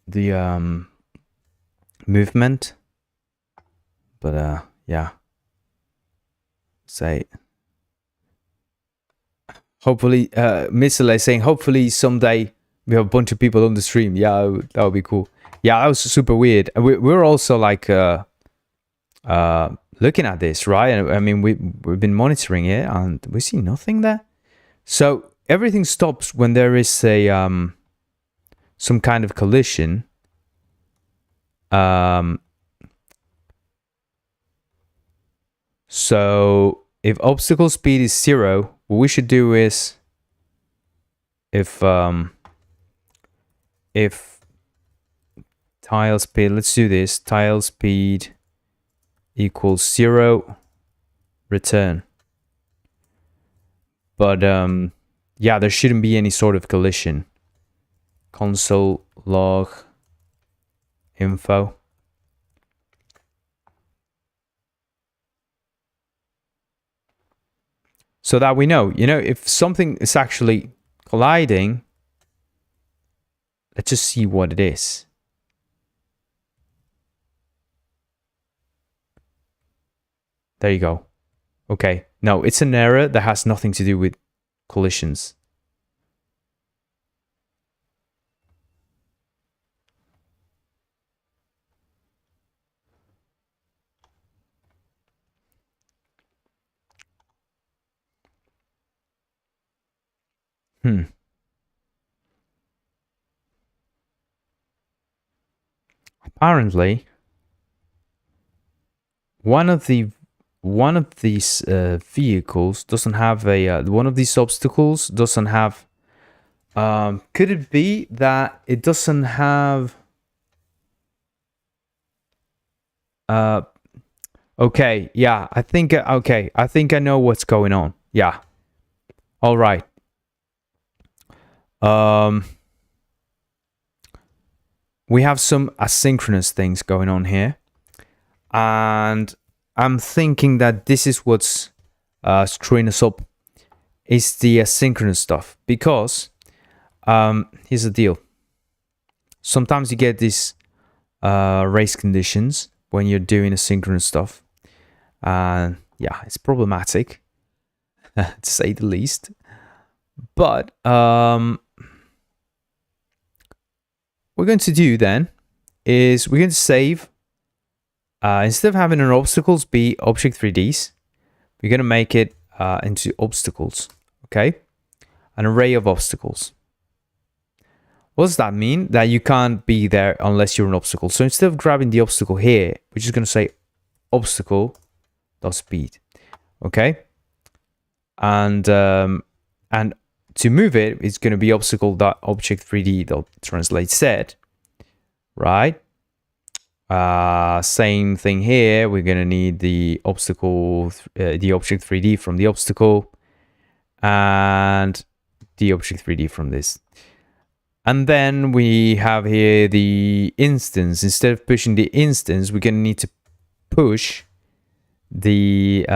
The movement. But yeah. Say hopefully Missile is saying hopefully someday we have a bunch of people on the stream. Yeah, that would be cool. Yeah, that was super weird. We're also like looking at this, right? I mean, we've been monitoring it and we see nothing there. So everything stops when there is a some kind of collision. So if obstacle speed is 0, what we should do is if tile speed, let's do this, tile speed equals 0, return. But yeah, there shouldn't be any sort of collision. Console log info. So that we know, if something is actually colliding, let's just see what it is. There you go. Okay. No, it's an error that has nothing to do with collisions. Apparently, one of these vehicles doesn't have a one of these obstacles doesn't have. Could it be that it doesn't have? Okay, yeah, I think okay, I think I know what's going on. Yeah. All right. We have some asynchronous things going on here. And I'm thinking that this is what's screwing us up. Is the asynchronous stuff. Because here's the deal. Sometimes you get these race conditions when you're doing asynchronous stuff. And yeah, it's problematic, to say the least. But what we're going to do then is we're going to save, instead of having an obstacles be object 3Ds, we're going to make it into obstacles, okay? An array of obstacles. What does that mean? That you can't be there unless you're an obstacle. So instead of grabbing the obstacle here, we're just going to say obstacle.speed, okay? And to move it, it's going to be obstacle.object3d.translateSet, right? Same thing here. We're going to need the obstacle, the object 3D from the obstacle, and the object 3D from this. And then we have here the instance. Instead of pushing the instance, we're going to need to push the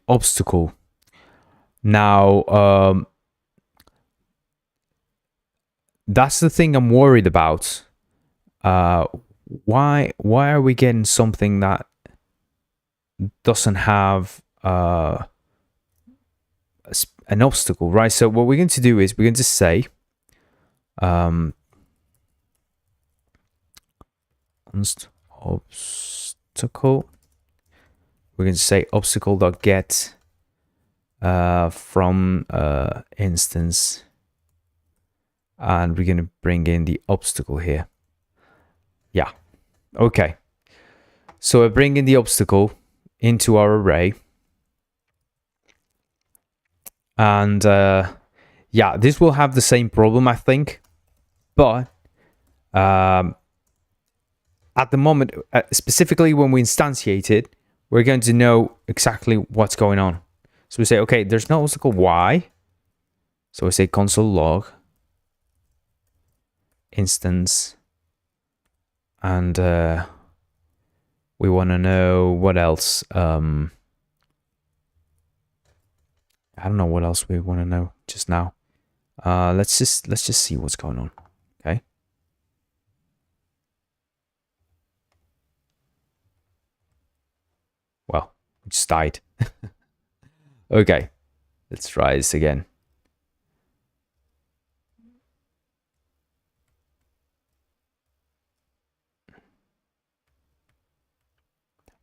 obstacle. Now, that's the thing I'm worried about. Why are we getting something that doesn't have an obstacle, right? So what we're going to do is we're going to say obstacle. We're going to say obstacle.get from instance, and we're going to bring in the obstacle here. Yeah, okay. So I bring in the obstacle into our array, and yeah, this will have the same problem, I think, but at the moment, specifically when we instantiate it, we're going to know exactly what's going on. So we say, okay, there's no obstacle y. So we say console log instance, and we want to know what else. I don't know what else we want to know just now. Let's just see what's going on. Okay. Well, we just died. Okay, let's try this again.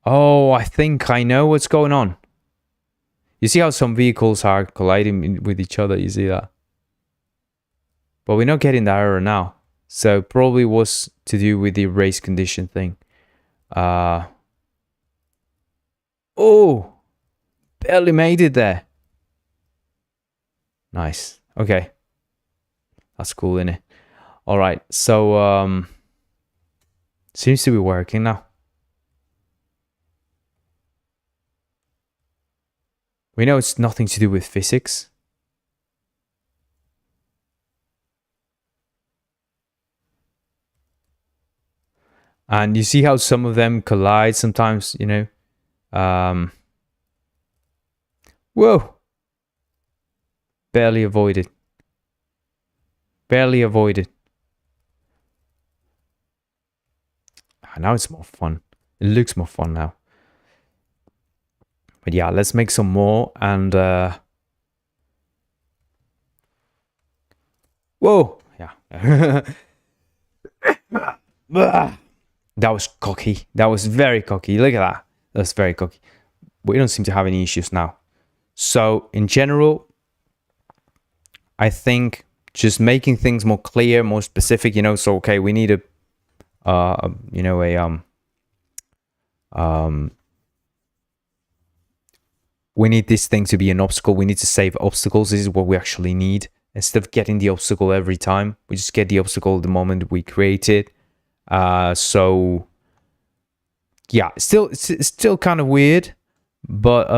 Oh, I think I know what's going on. You see how some vehicles are colliding with each other? You see that? But we're not getting that error now. So probably was to do with the race condition thing. Oh, barely made it there. Nice. Okay. That's cool, isn't it? All right. So seems to be working now. We know it's nothing to do with physics. And you see how some of them collide sometimes, you know. Whoa. Barely avoided. Barely avoided. Now it's more fun. It looks more fun now. But yeah, let's make some more and whoa. Yeah. That was cocky. That was very cocky. Look at that. That's very cocky. We don't seem to have any issues now. So in general, I think just making things more clear, more specific, you know, so okay, we need a you know, we need this thing to be an obstacle. We need to save obstacles. This is what we actually need. Instead of getting the obstacle every time, we just get the obstacle the moment we create it. So yeah, it's still kind of weird, but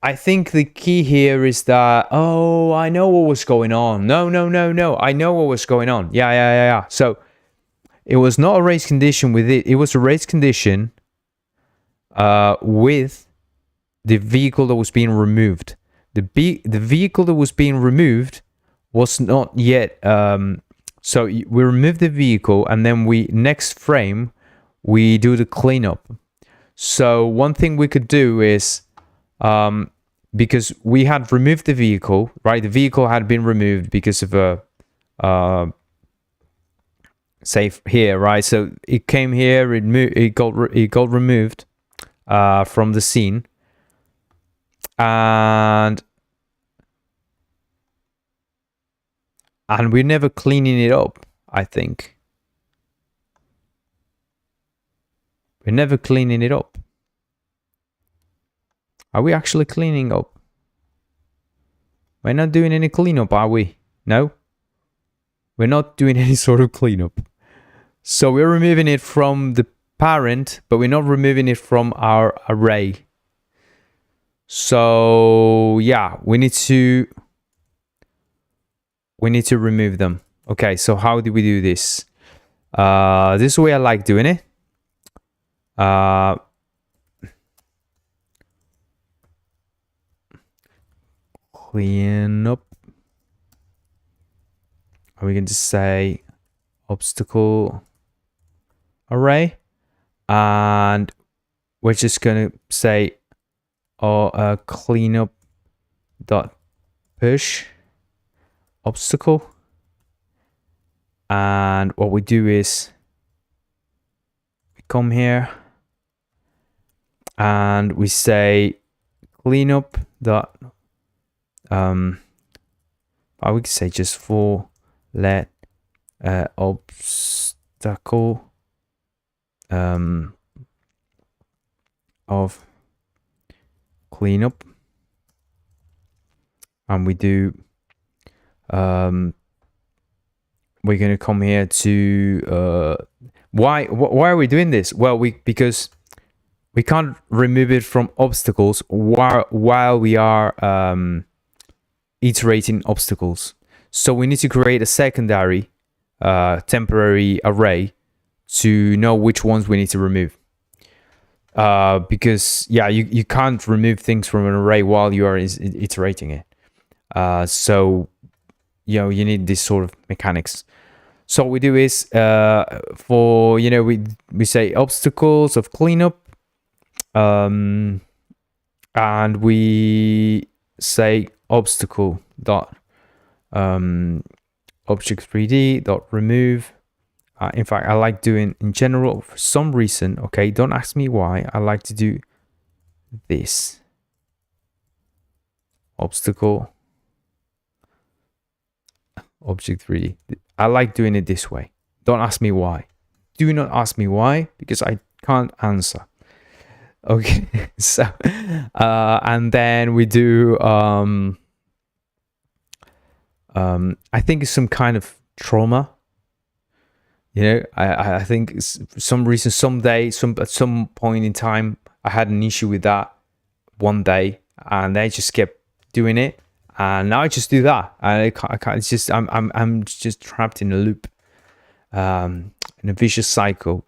I think the key here is that, oh, I know what was going on. No, I know what was going on. Yeah. So it was not a race condition with it. It was a race condition with the vehicle that was being removed. The vehicle that was being removed was not yet. So we remove the vehicle, and then next frame we do the cleanup. So one thing we could do is, because we had removed the vehicle, right? The vehicle had been removed because of a save here, right? So it came here, it got removed from the scene, and we're never cleaning it up. I think we're never cleaning it up. Are we actually cleaning up? We're not doing any cleanup, are we? No, we're not doing any sort of cleanup. So we're removing it from the parent, but we're not removing it from our array. So yeah, we need to remove them. Okay, so how do we do this? This is the way I like doing it. Clean up. Are we going to say obstacle array? And we're just going to say cleanup dot push obstacle, and what we do is come here and we say cleanup dot I would say just for let obstacle of cleanup, and we do we're going to come here to why are we doing this? Well, because we can't remove it from obstacles while we are iterating obstacles. So we need to create a secondary temporary array to know which ones we need to remove. Because yeah, you can't remove things from an array while you are iterating it. So you know, you need this sort of mechanics. So what we do is for, you know, we say obstacles of cleanup, and we say obstacle dot object 3D dot remove. In fact, I like doing in general for some reason. Okay, don't ask me why. I like to do this obstacle object 3D. I like doing it this way. Don't ask me why. Do not ask me why, because I can't answer. Okay, so and then we do I think it's some kind of trauma. You know, I think it's, for some reason, at some point in time, I had an issue with that one day, and I just kept doing it, and now I just do that. I can't. It's just I'm just trapped in a loop, in a vicious cycle.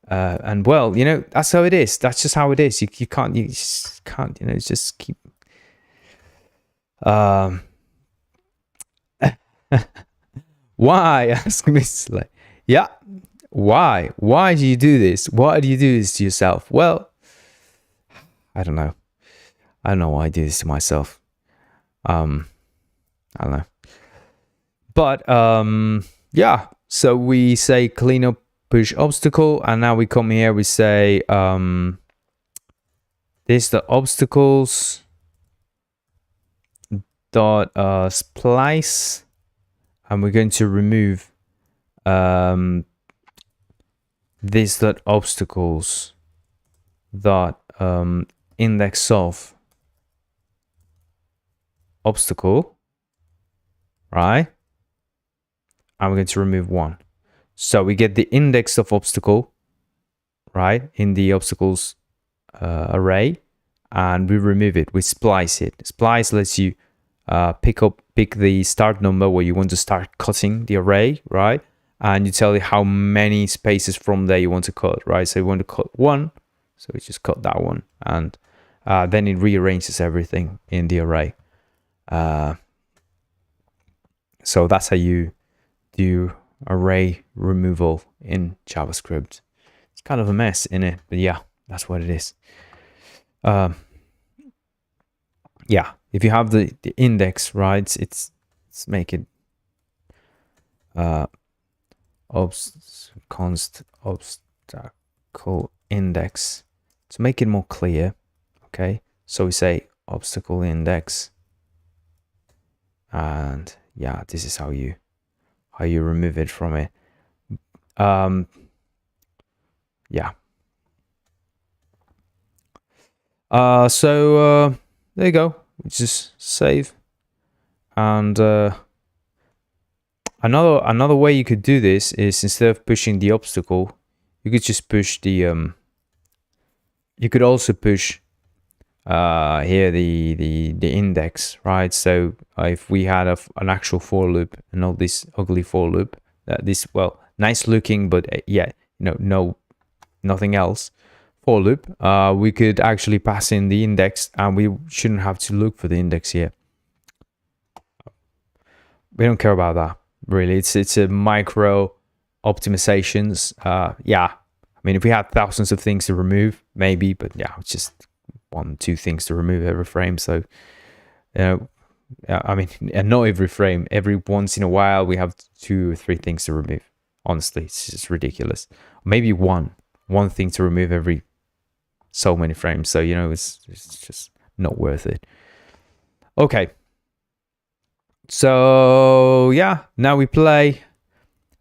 And well, you know, that's how it is. That's just how it is. You just can't. You know, just keep. Why? Ask me. Like, yeah. Why? Why do you do this? Why do you do this to yourself? Well, I don't know. I don't know why I do this to myself. I don't know. But yeah. So we say cleanup push obstacle, and now we come here. We say this the obstacles dot splice, and we're going to remove this dot obstacles dot index of obstacle, right? And we're going to remove one. So we get the index of obstacle, right, in the obstacles array, and we remove it. We splice it. Splice lets you pick the start number where you want to start cutting the array, right? And you tell it how many spaces from there you want to cut, right? So you want to cut one, so we just cut that one, and then it rearranges everything in the array. So that's how you do array removal in JavaScript. It's kind of a mess in it, but yeah, that's what it is. Yeah, if you have the index, right, let's make it const obstacle index to make it more clear. Okay, so we say obstacle index, and yeah, this is how you remove it from it. Yeah. So there you go. We just save, and another way you could do this is, instead of pushing the obstacle, you could just push the you could also push here the index, right? So if we had an actual for loop and not this ugly for loop, this, well, nice looking, but yeah, nothing else for loop, we could actually pass in the index, and we shouldn't have to look for the index here. We don't care about that, really. It's a micro optimizations. Yeah, I mean, if we had thousands of things to remove, maybe, but yeah, it's just 1-2 things to remove every frame. So, I mean, and not every frame. Every once in a while, we have 2 or 3 things to remove. Honestly, it's just ridiculous. Maybe 1. one thing to remove every so many frames. So, you know, it's just not worth it. Okay. So, yeah, now we play.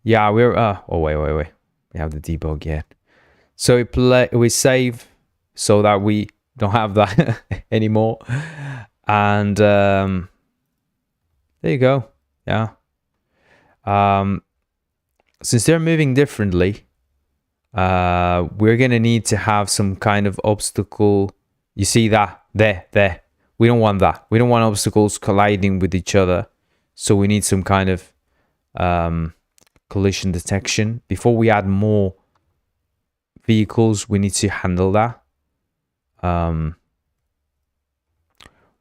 Yeah, we're, oh, wait. We have the debug yet. So we save so that we don't have that anymore. And there you go. Yeah. Since they're moving differently, we're gonna need to have some kind of obstacle. You see that? There. We don't want that. We don't want obstacles colliding with each other. So we need some kind of collision detection. Before we add more vehicles, we need to handle that.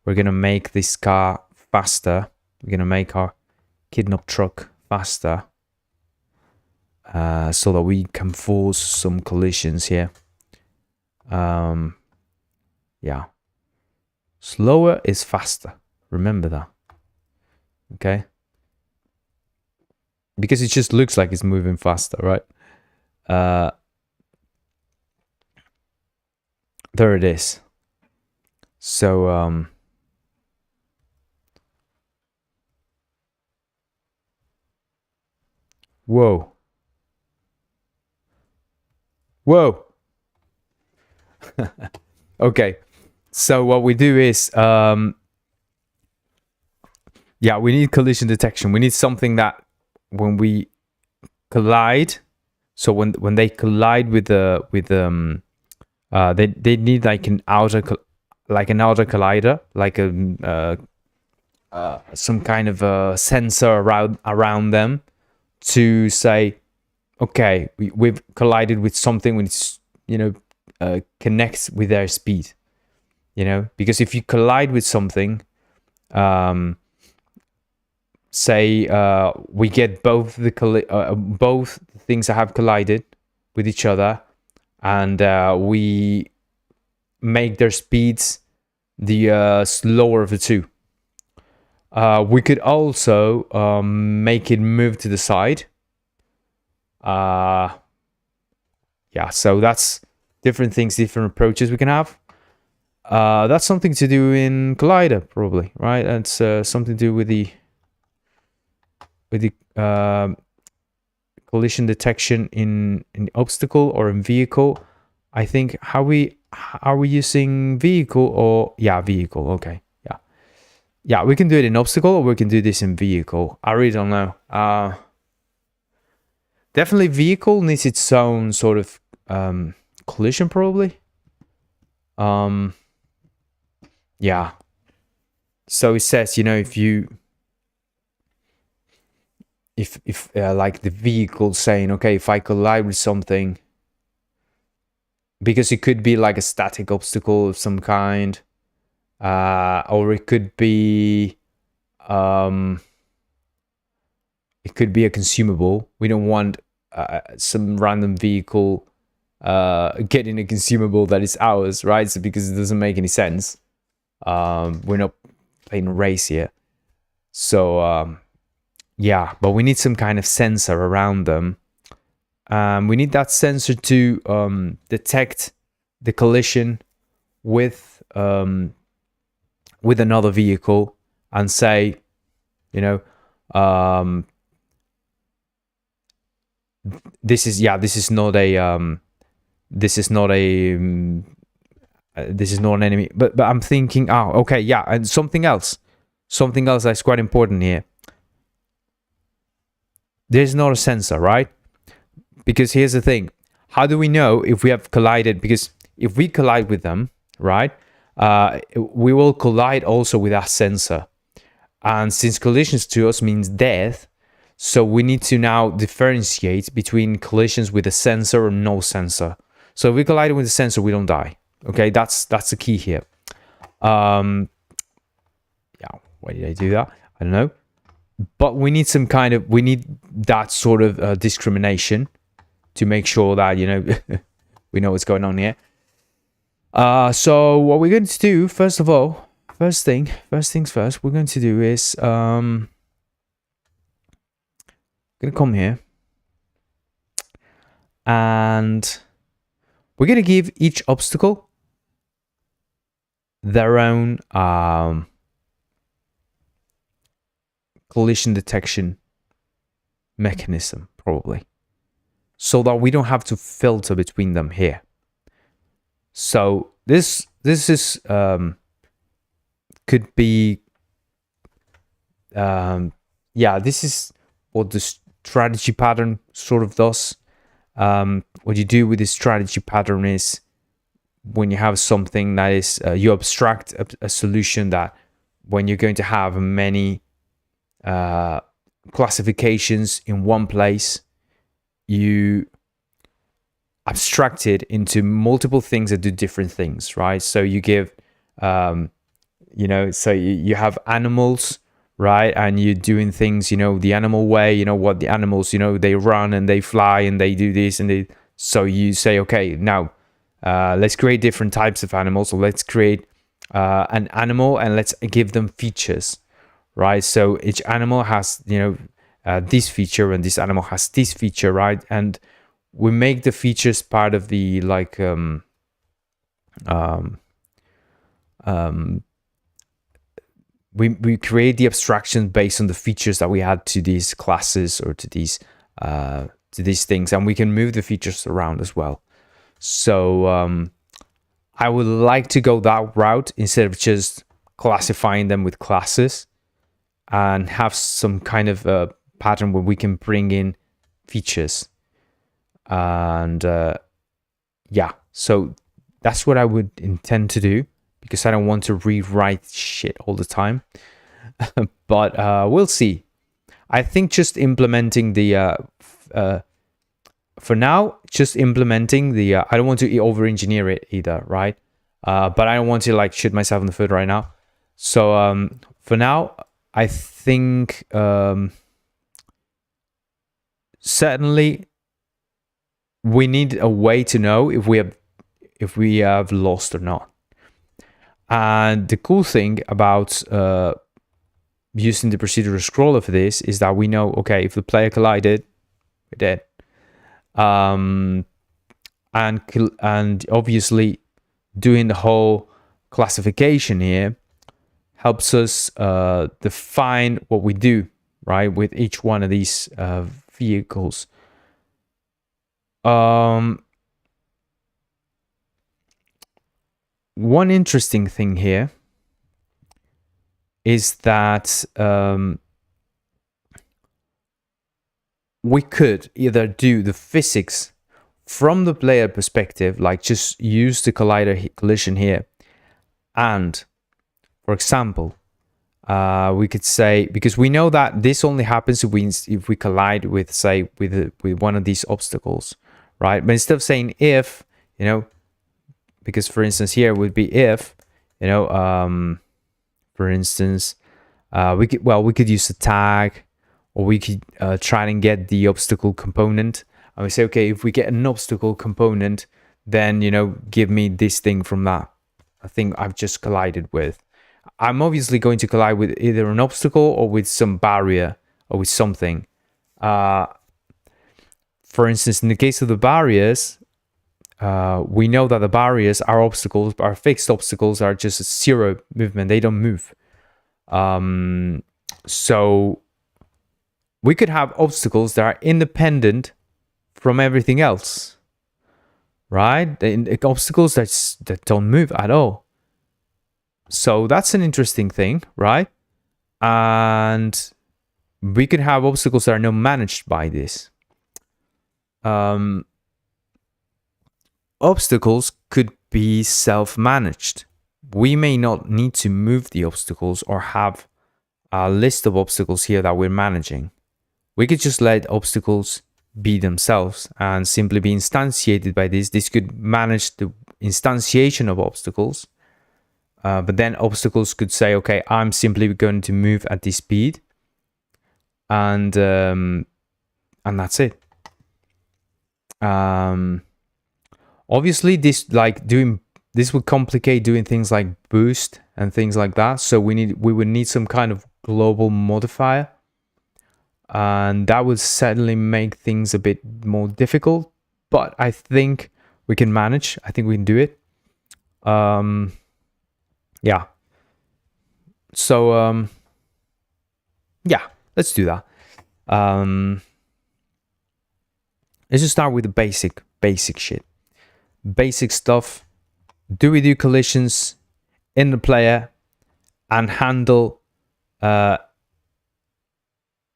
We're gonna make this car faster. We're gonna make our kidnap truck faster, so that we can force some collisions here. Yeah, slower is faster. Remember that. Okay, because it just looks like it's moving faster, right? There it is. So whoa. Okay, so what we do is yeah, we need collision detection. We need something that when we collide, so when they collide with they need like an outer collider, like some kind of a sensor around them to say, okay, we've collided with something which, you know, connects with their speed, you know, because if you collide with something, say we get both both things that have collided with each other, and we make their speeds the slower of the two. We could also make it move to the side. Yeah, so that's different things, different approaches we can have. That's something to do in Collider, probably, right? That's something to do with the collision detection in obstacle or in vehicle. I think are we using vehicle or vehicle? Okay, yeah, we can do it in obstacle or we can do this in vehicle. I really don't know. Definitely vehicle needs its own sort of collision, probably. Yeah. So it says, you know, if like the vehicle saying, okay, if I collide with something, because it could be like a static obstacle of some kind, or it could be a consumable. We don't want some random vehicle getting a consumable that is ours, right? So because it doesn't make any sense. We're not playing a race here. So yeah, but we need some kind of sensor around them. We need that sensor to detect the collision with another vehicle and say, you know, this is not an enemy. But I'm thinking, okay, yeah, and something else that's quite important here. There's not a sensor, right? Because here's the thing. How do we know if we have collided? Because if we collide with them, right, we will collide also with our sensor. And since collisions to us means death, so we need to now differentiate between collisions with a sensor or no sensor. So if we collide with a sensor, we don't die. Okay, that's the key here. Yeah, why did I do that? I don't know. But we need that sort of discrimination to make sure that, you know, we know what's going on here. So what we're going to do, first things first, we're going to do is going to come here and we're going to give each obstacle their own collision detection mechanism, probably, so that we don't have to filter between them here. So this is could be yeah, this is what the strategy pattern sort of does. What you do with this strategy pattern is, when you have something that is you abstract a solution that when you're going to have many classifications in one place, you abstract it into multiple things that do different things, right? So you give you know, so you have animals, right? And you're doing things, you know, the animal way, you know, what the animals, you know, they run and they fly and they do this and they, so you say, okay, now let's create different types of animals. So let's create an animal and let's give them features, right? So each animal has, you know, this feature, and this animal has this feature, right? And we make the features part of the like we create the abstraction based on the features that we add to these classes or to these things, and we can move the features around as well. So I would like to go that route instead of just classifying them with classes, and have some kind of a pattern where we can bring in features. And yeah, so that's what I would intend to do, because I don't want to rewrite shit all the time. But we'll see. I think just implementing the for now, just implementing the I don't want to over-engineer it either, right? But I don't want to like shoot myself in the foot right now. So for now, I think certainly we need a way to know if we have lost or not. And the cool thing about using the procedural scroller for this is that we know, okay, if the player collided, we're dead. And obviously doing the whole classification here helps us define what we do, right, with each one of these vehicles. One interesting thing here is that we could either do the physics from the player perspective, like just use the collision here, and for example, we could say, because we know that this only happens if we collide with, say, with one of these obstacles, right? But instead of saying if, you know, because for instance here would be if, you know, for instance, we could use a tag, or we could try and get the obstacle component, and we say, okay, if we get an obstacle component, then, you know, give me this thing from that thing I've just collided with. I'm obviously going to collide with either an obstacle or with some barrier or with something. For instance, in the case of the barriers, we know that the barriers are obstacles, but our fixed obstacles are just a zero movement. They don't move. So we could have obstacles that are independent from everything else, right? Obstacles that don't move at all. So that's an interesting thing, right? And we could have obstacles that are not managed by this. Obstacles could be self-managed. We may not need to move the obstacles or have a list of obstacles here that we're managing. We could just let obstacles be themselves and simply be instantiated by this. This could manage the instantiation of obstacles. But then obstacles could say, okay, I'm simply going to move at this speed. And that's it. Obviously, this would complicate doing things like boost and things like that. So we would need some kind of global modifier, and that would certainly make things a bit more difficult. But I think we can manage. I think we can do it. Yeah. So yeah, let's do that. Let's just start with the basic shit. Basic stuff. Do we do collisions in the player and handle the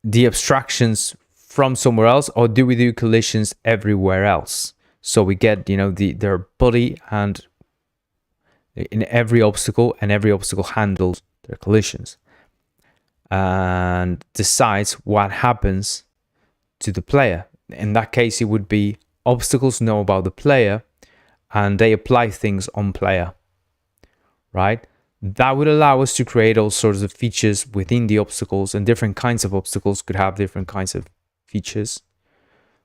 abstractions from somewhere else, or do we do collisions everywhere else? So we get, you know, their body and in every obstacle, and every obstacle handles their collisions and decides what happens to the player. In that case, it would be obstacles know about the player and they apply things on player, right? That would allow us to create all sorts of features within the obstacles, and different kinds of obstacles could have different kinds of features.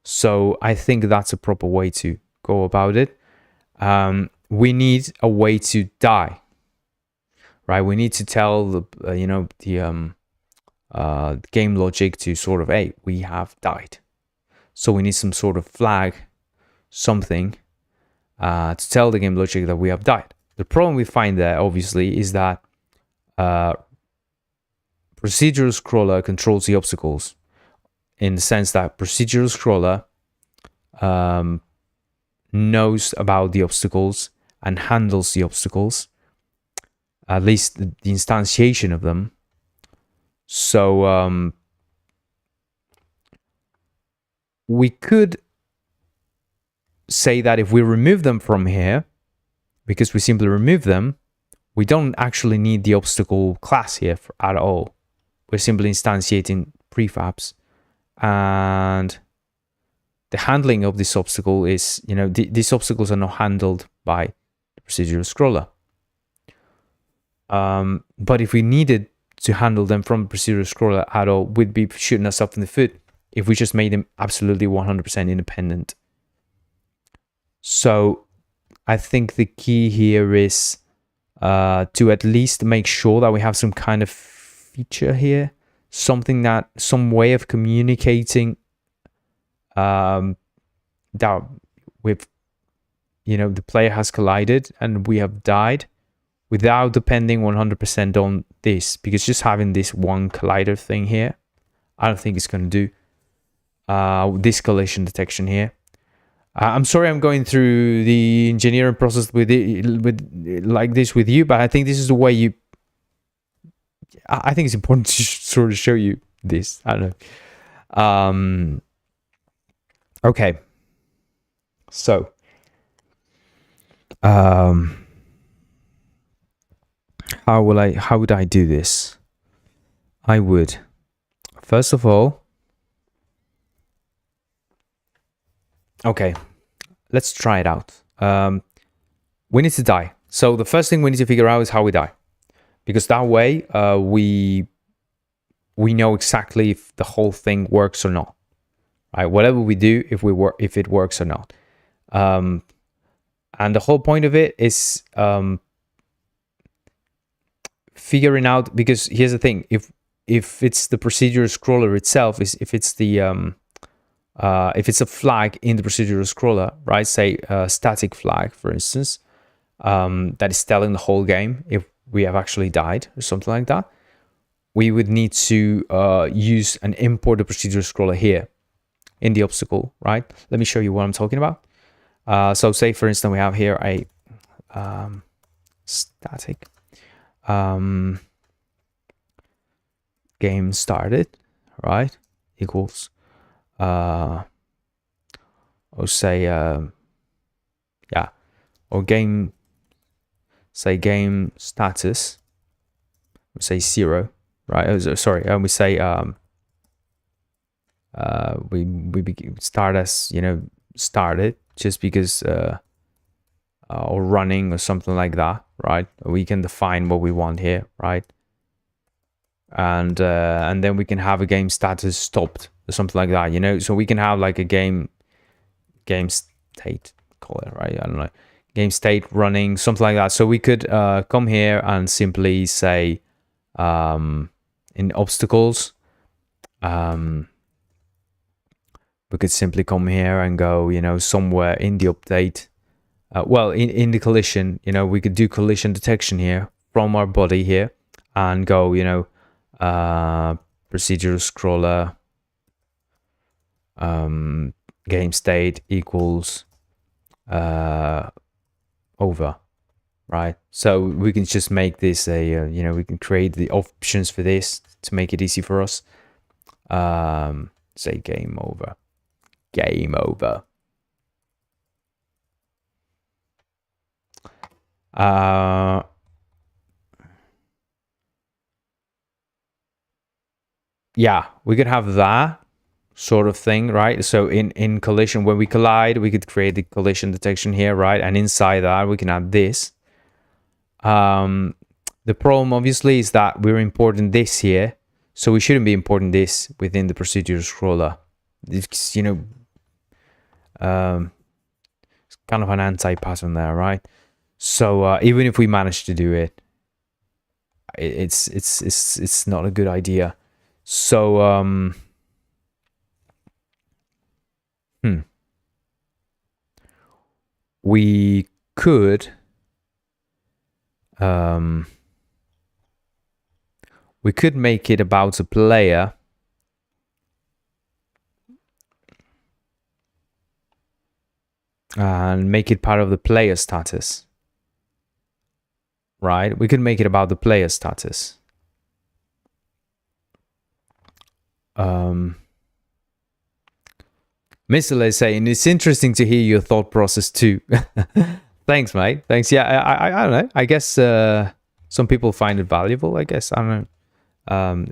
So I think that's a proper way to go about it. We need a way to die, right? We need to tell the game logic to sort of, hey, we have died. So we need some sort of flag, something to tell the game logic that we have died. The problem we find there, obviously, is that procedural scroller controls the obstacles, in the sense that procedural scroller knows about the obstacles and handles the obstacles, at least the instantiation of them. So we could say that if we remove them from here, because we simply remove them, we don't actually need the obstacle class here at all. We're simply instantiating prefabs, and the handling of this obstacle is, you know, these obstacles are not handled by the procedural scroller. But if we needed to handle them from procedural scroller at all, we'd be shooting ourselves in the foot if we just made them absolutely 100% independent. So I think the key here is to at least make sure that we have some kind of feature here, some way of communicating that with, you know, the player has collided and we have died, without depending 100% on this, because just having this one collider thing here, I don't think it's going to do this collision detection here. I'm sorry I'm going through the engineering process with like this with you, but I think this is the way I think it's important to sort of show you this. I don't know. Okay. So, how would I do this? I would, first of all, okay, let's try it out. We need to die. So the first thing we need to figure out is how we die, because that way we know exactly if the whole thing works or not. Right? Whatever we do, if it works or not. And the whole point of it is figuring out, because here's the thing: if it's the procedural scroller itself, if it's a flag in the procedural scroller, right? Say a static flag, for instance, that is telling the whole game if we have actually died or something like that, we would need to use and import the procedural scroller here in the obstacle, right? Let me show you what I'm talking about. So say, for instance, we have here a static game started, right? Equals or say or game status, we say 0, right? Oh, sorry, and we say we start as, you know, started, just because or running or something like that, right? We can define what we want here, right? And then we can have a game status stopped or something like that, you know. So we can have like a game state, call it, right? I don't know, game state running, something like that. So we could come here and simply say in obstacles, we could simply come here and go, you know, somewhere in the update, well, in the collision, you know, we could do collision detection here from our body here and go, you know, procedural scroller, game state equals over, right? So we can just make this a, you know, we can create the options for this to make it easy for us. Say game over. Game over. Yeah, we could have that sort of thing, right? So in collision, when we collide, we could create the collision detection here, right? And inside that, we can add this. The problem, obviously, is that we're importing this here, so we shouldn't be importing this within the procedural scroller. It's, you know, it's kind of an anti-pattern there, right? So even if we manage to do it, it's not a good idea. So we could make it about a player and make it part of the player status, right? We could make it about the player status. Mr. Lay saying, it's interesting to hear your thought process too. Thanks, mate. Thanks. Yeah, I don't know. I guess some people find it valuable. I guess I don't know.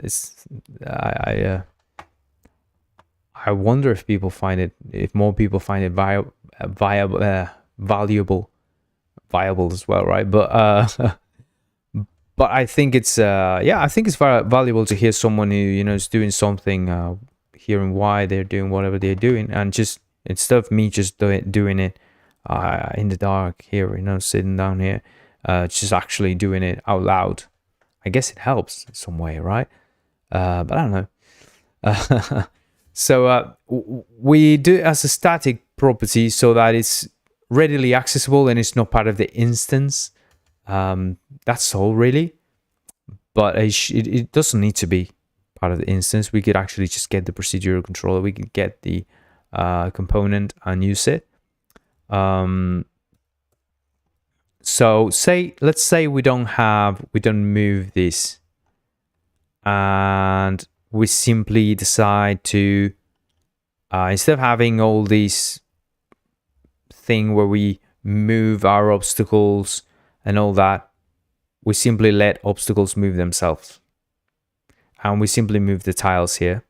I wonder if people find it, if more people find it valuable as well, right? But but I think it's yeah, I think it's valuable to hear someone who, you know, is doing something, hearing why they're doing whatever they're doing, and just instead of me just doing it in the dark here, you know, sitting down here, just actually doing it out loud. I guess it helps in some way, right? But I don't know. So we do it as a static property so that it's readily accessible and it's not part of the instance. That's all really, but it doesn't need to be part of the instance. We could actually just get the procedural controller. We could get the component and use it. So let's say we don't move this, and we simply decide to instead of having all these thing where we move our obstacles and all that, we simply let obstacles move themselves, and we simply move the tiles here,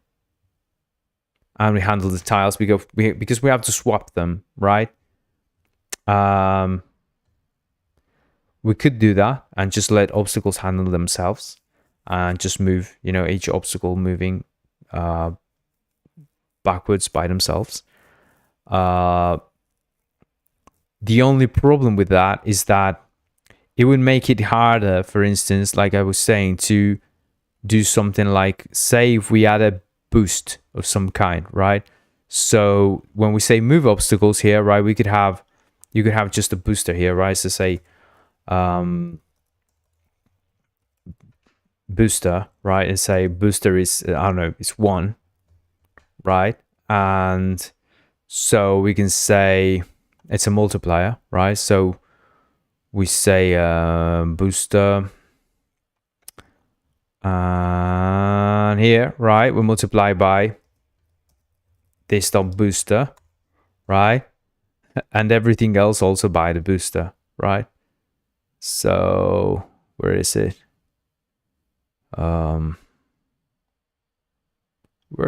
and we handle the tiles because we have to swap them, right? We could do that and just let obstacles handle themselves and just move, you know, each obstacle moving backwards by themselves. The only problem with that is that it would make it harder, for instance, like I was saying, to do something like, say, if we add a boost of some kind, right? So when we say move obstacles here, right, you could have just a booster here, right? So say booster, right? And say booster is, I don't know, it's 1, right? And so we can say it's a multiplier, right? So we say booster, and here, right, we multiply by this dot booster, right? And everything else also by the booster, right? So where is it? Where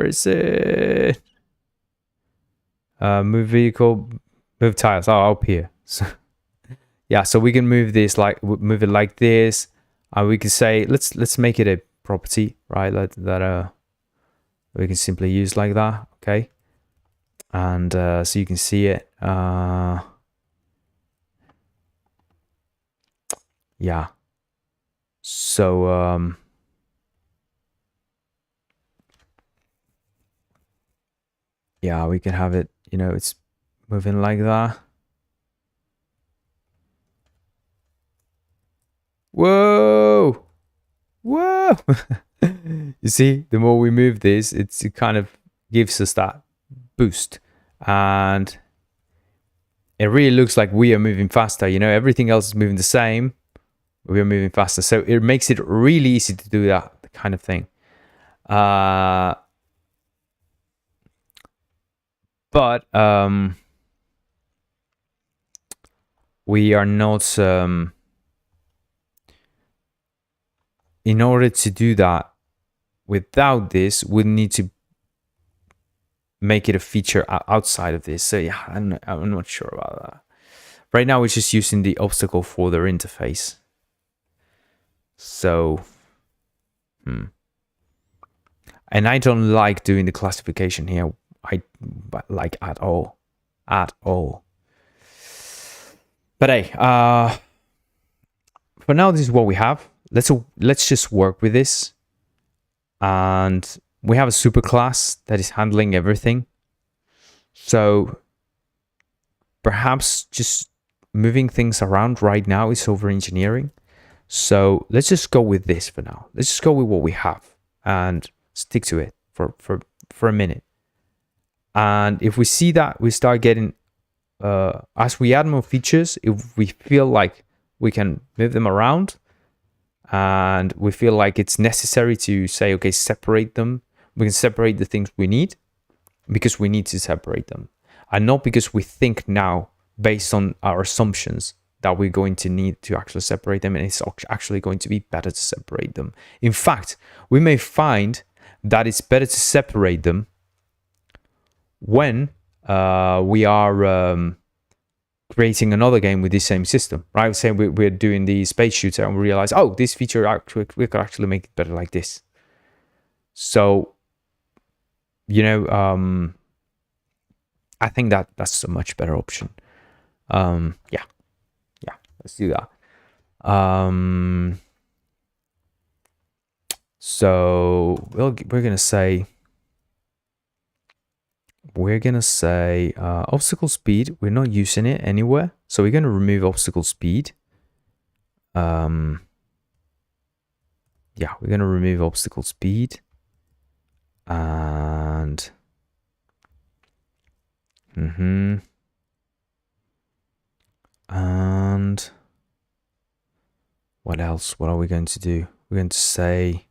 is it? Move vehicle, move tiles. Oh, up here. So, yeah, so we can move this move it like this, and we can say let's make it a property, right? That we can simply use like that, okay? And so you can see it. Yeah. So yeah, we can have it, you know, it's moving like that. Whoa! Whoa! You see, the more we move this, it kind of gives us that boost. And it really looks like we are moving faster. You know, everything else is moving the same. We are moving faster. So it makes it really easy to do that kind of thing. But we are not... in order to do that, without this, we need to make it a feature outside of this. So yeah, I'm not sure about that. Right now, we're just using the obstacle folder interface. So, and I don't like doing the classification here. Like at all. But hey, for now, this is what we have. Let's just work with this. And we have a superclass that is handling everything. So perhaps just moving things around right now is over engineering. So let's just go with this for now. Let's just go with what we have and stick to it for a minute. And if we see that we start getting, as we add more features, if we feel like we can move them around, and we feel like it's necessary to say, okay, separate them. We can separate the things we need because we need to separate them. And not because we think now, based on our assumptions, that we're going to need to actually separate them. And it's actually going to be better to separate them. In fact, we may find that it's better to separate them when we are... creating another game with the same system, right? Say we're doing the space shooter and we realize, oh, this feature we could actually make it better like this. So, you know, I think that's a much better option. Yeah, let's do that. So we're gonna say. Obstacle speed. We're not using it anywhere, so we're going to remove obstacle speed. Yeah, we're going to remove obstacle speed. And and what else? What are we going to do? We're going to say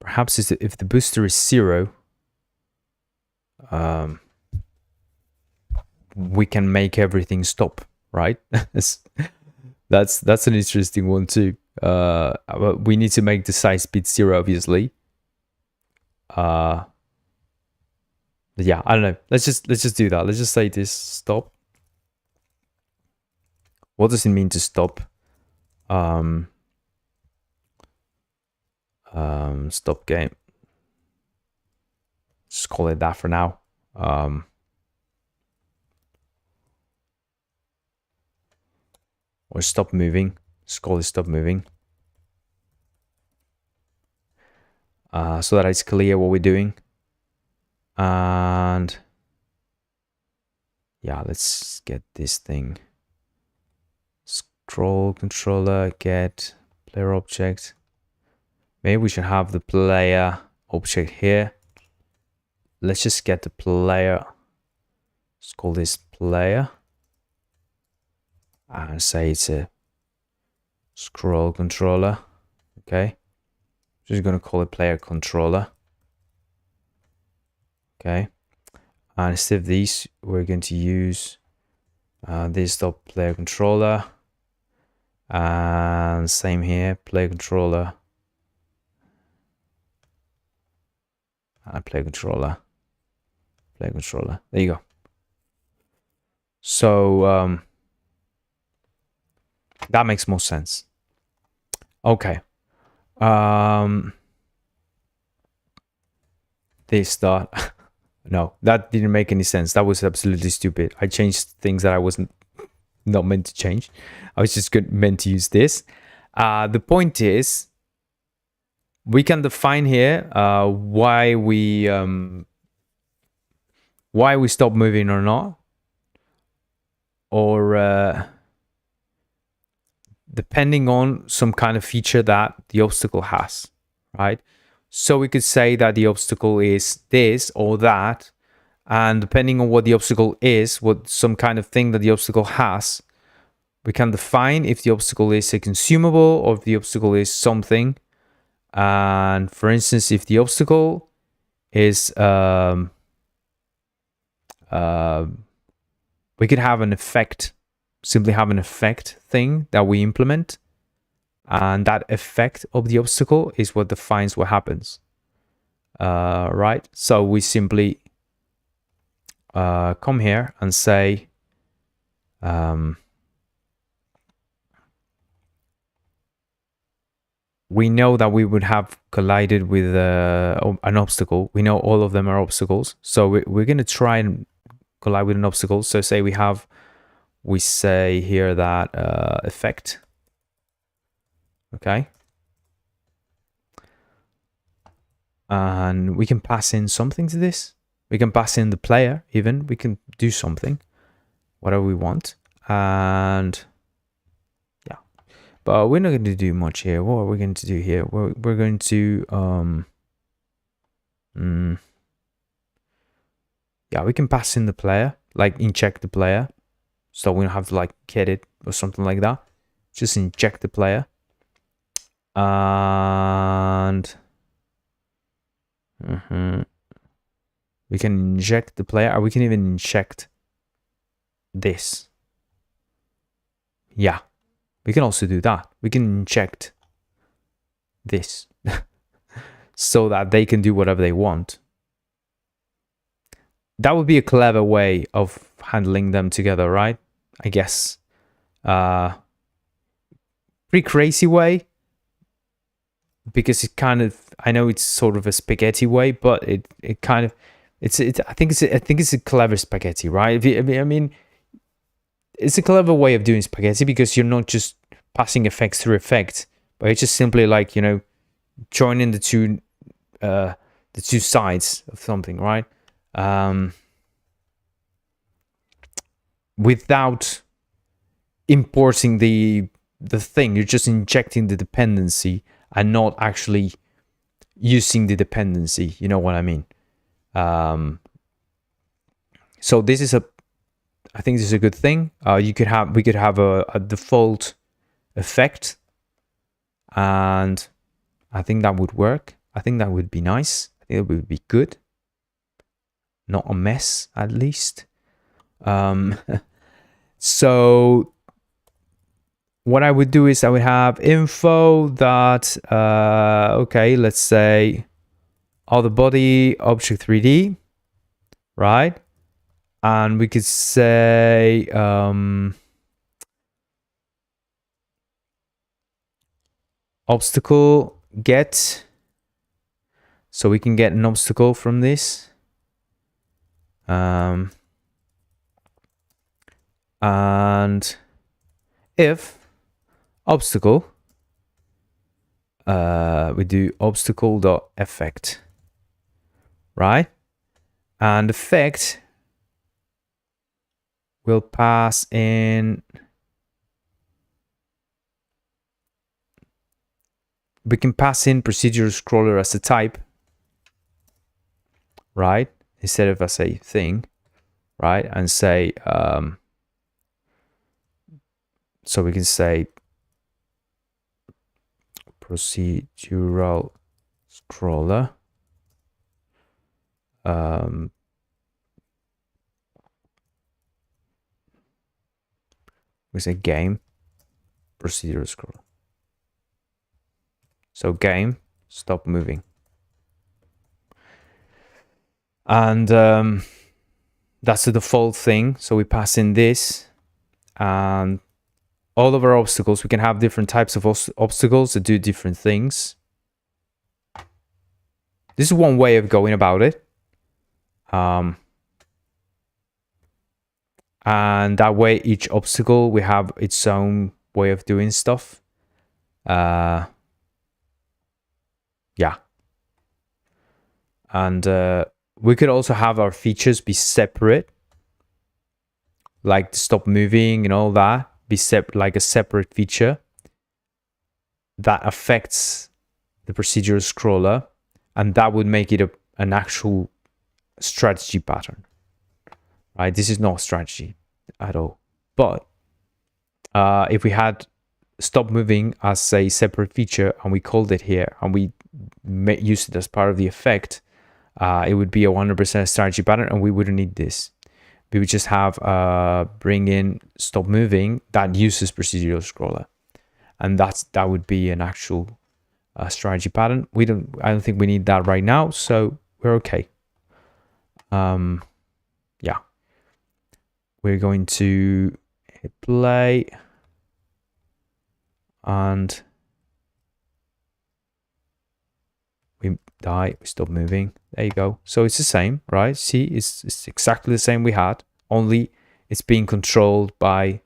perhaps if the booster is 0, we can make everything stop, right? That's an interesting one too. We need to make the size speed 0, obviously. Yeah, I don't know. Let's just do that. Let's just say this stop. What does it mean to stop? Stop game. Just call it that for now. Or stop moving. Just call it stop moving. So that it's clear what we're doing. And yeah, let's get this thing. Scroll controller, get player object. Maybe we should have the player object here. Let's just get the player. Let's call this player. And say it's a scroll controller. Okay. Just going to call it player controller. Okay. And instead of these, we're going to use this dot player controller. And same here, player controller. Player controller. Player controller. There you go. So that makes more sense. Okay. This dot. No, that didn't make any sense. That was absolutely stupid. I changed things that I wasn't not meant to change. I was just meant to use this. The point is, we can define here why we stop moving or not, or depending on some kind of feature that the obstacle has, right? So we could say that the obstacle is this or that, and depending on what the obstacle is, what some kind of thing that the obstacle has, we can define if the obstacle is a consumable or if the obstacle is something. And for instance, if the obstacle is we could have an effect, simply have an effect thing that we implement, and that effect of the obstacle is what defines what happens, right? So we simply come here and say we know that we would have collided with an obstacle. We know all of them are obstacles, so we're going to try and collide with an obstacle. So say we say here that effect, okay, and we can pass in something to this. We can pass in the player, even we can do something, whatever we want, and yeah, but we're not going to do much here. What are we going to do here? We're going to yeah, we can pass in the player, like inject the player, so we don't have to like get it or something like that. Just inject the player, and we can inject the player, or we can even inject this. Yeah, we can also do that. We can inject this so that they can do whatever they want. That would be a clever way of handling them together, right? I guess. Pretty crazy way, because it kind of, I know it's sort of a spaghetti way, but it kind of, I think it's a clever spaghetti, right? I mean, it's a clever way of doing spaghetti, because you're not just passing effects through effects, but it's just simply like, you know, joining the two sides of something, right? Without importing the thing, you're just injecting the dependency and not actually using the dependency. You know what I mean? So this is I think this is a good thing. We could have a default effect, and I think that would work. I think that would be nice. I think it would be good. Not a mess, at least. So what I would do is I would have info that, okay, let's say other body object 3D, right? And we could say obstacle get, so we can get an obstacle from this. And if obstacle, we do obstacle.effect, right? And effect will pass in, we can pass in procedural scroller as a type, right? Instead of as a thing, right? And say, so we can say procedural scroller, we say game procedural scroller. So game stop moving, and that's the default thing. So we pass in this, and all of our obstacles, we can have different types of obstacles that do different things. This is one way of going about it. And that way, each obstacle, we have its own way of doing stuff. Yeah. And we could also have our features be separate, like stop moving and all that. Be like a separate feature. that affects the procedural scroller, and that would make it an actual strategy pattern, right? This is not strategy at all. But if we had stop moving as a separate feature and we called it here and we used it as part of the effect, it would be a 100% strategy pattern, and we wouldn't need this. We would just have bring in stop moving that uses procedural scroller, and that would be an actual strategy pattern. I don't think we need that right now, so we're okay. Yeah, we're going to hit play and we die, we stop moving. There you go. So it's the same, right? See, it's exactly the same we had, only it's being controlled by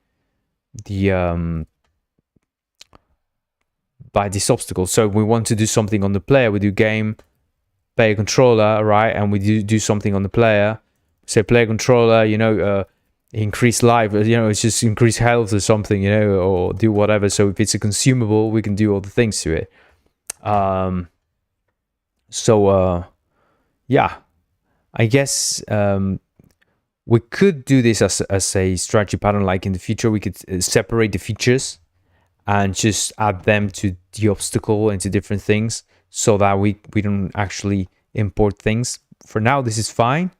the by this obstacle. So we want to do something on the player, we do game player controller, right? And we do something on the player. Say player controller, you know, increase life, you know, it's just increase health or something, you know, or do whatever. So if it's a consumable, we can do all the things to it. Yeah, I guess we could do this as a strategy pattern. Like in the future, we could separate the features and just add them to the obstacle and to different things, so that we don't actually import things. For now, this is fine,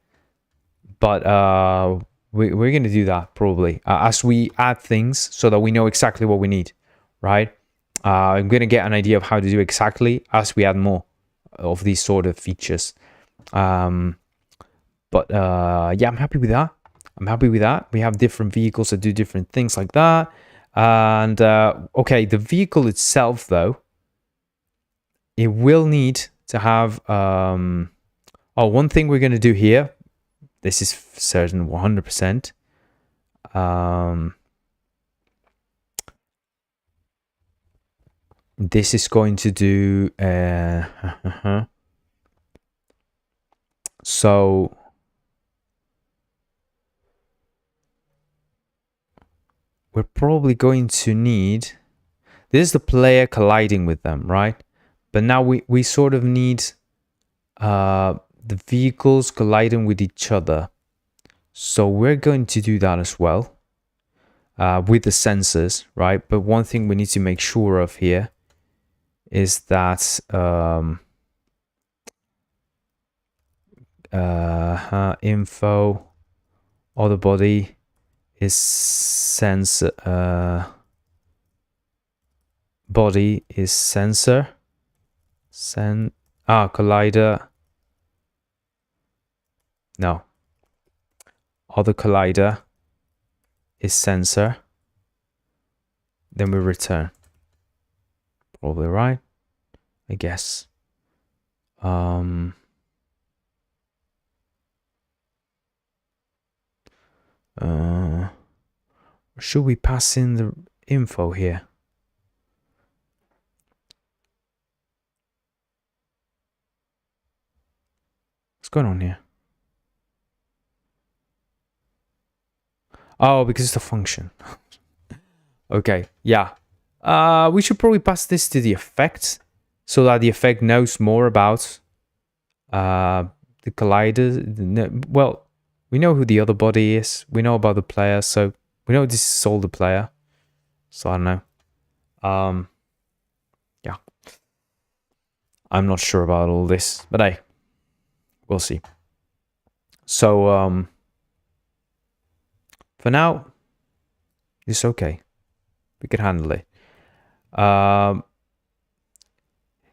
but we're going to do that probably as we add things, so that we know exactly what we need, right? I'm going to get an idea of how to do exactly as we add more of these sort of features. Yeah, I'm happy with that. We have different vehicles that do different things like that. And okay, the vehicle itself, though, it will need to have one thing we're going to do here. This is certain 100%. This is going to do so we're probably going to need, this is the player colliding with them, right? But now we sort of need the vehicles colliding with each other. So we're going to do that as well with the sensors, right? But one thing we need to make sure of here is that info other body is sensor, body is sensor, collider, no, other collider is sensor, then we return. Probably right, I guess. Should we pass in the info here? What's going on here? Oh, because it's a function. Okay, yeah. We should probably pass this to the effect, so that the effect knows more about the collider. Well, we know who the other body is. We know about the player, so we know this is all the player. So I don't know. Yeah. I'm not sure about all this, but hey, we'll see. So for now, it's okay. We can handle it.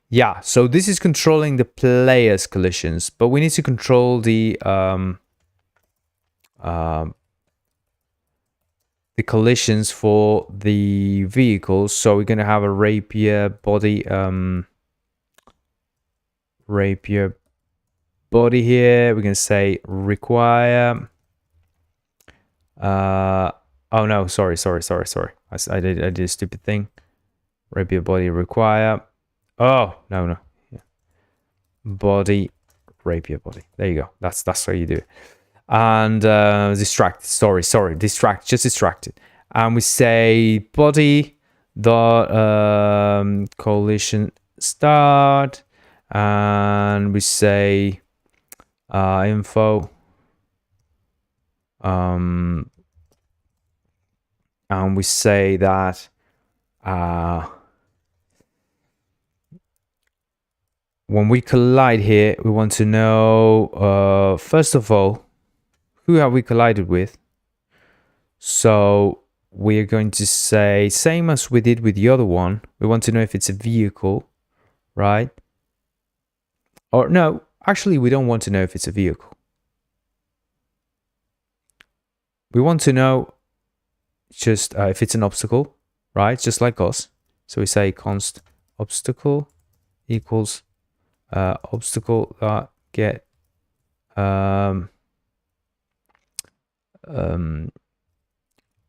Yeah, so this is controlling the player's collisions, but we need to control the collisions for the vehicles. So we're going to have a rapier body here. We're going to say require oh no, sorry. I did a stupid thing. Rapier body require. Oh no. Yeah. Body rapier body. There you go. That's how you do it. And distract. Sorry. Just distracted. And we say body dot collision start, and we say info, and we say that when we collide here, we want to know first of all, who have we collided with? So we're going to say, same as we did with the other one, we want to know if it's a vehicle, right? Or no, actually we don't want to know if it's a vehicle. We want to know just if it's an obstacle, right? Just like us. So we say const obstacle equals obstacle dot get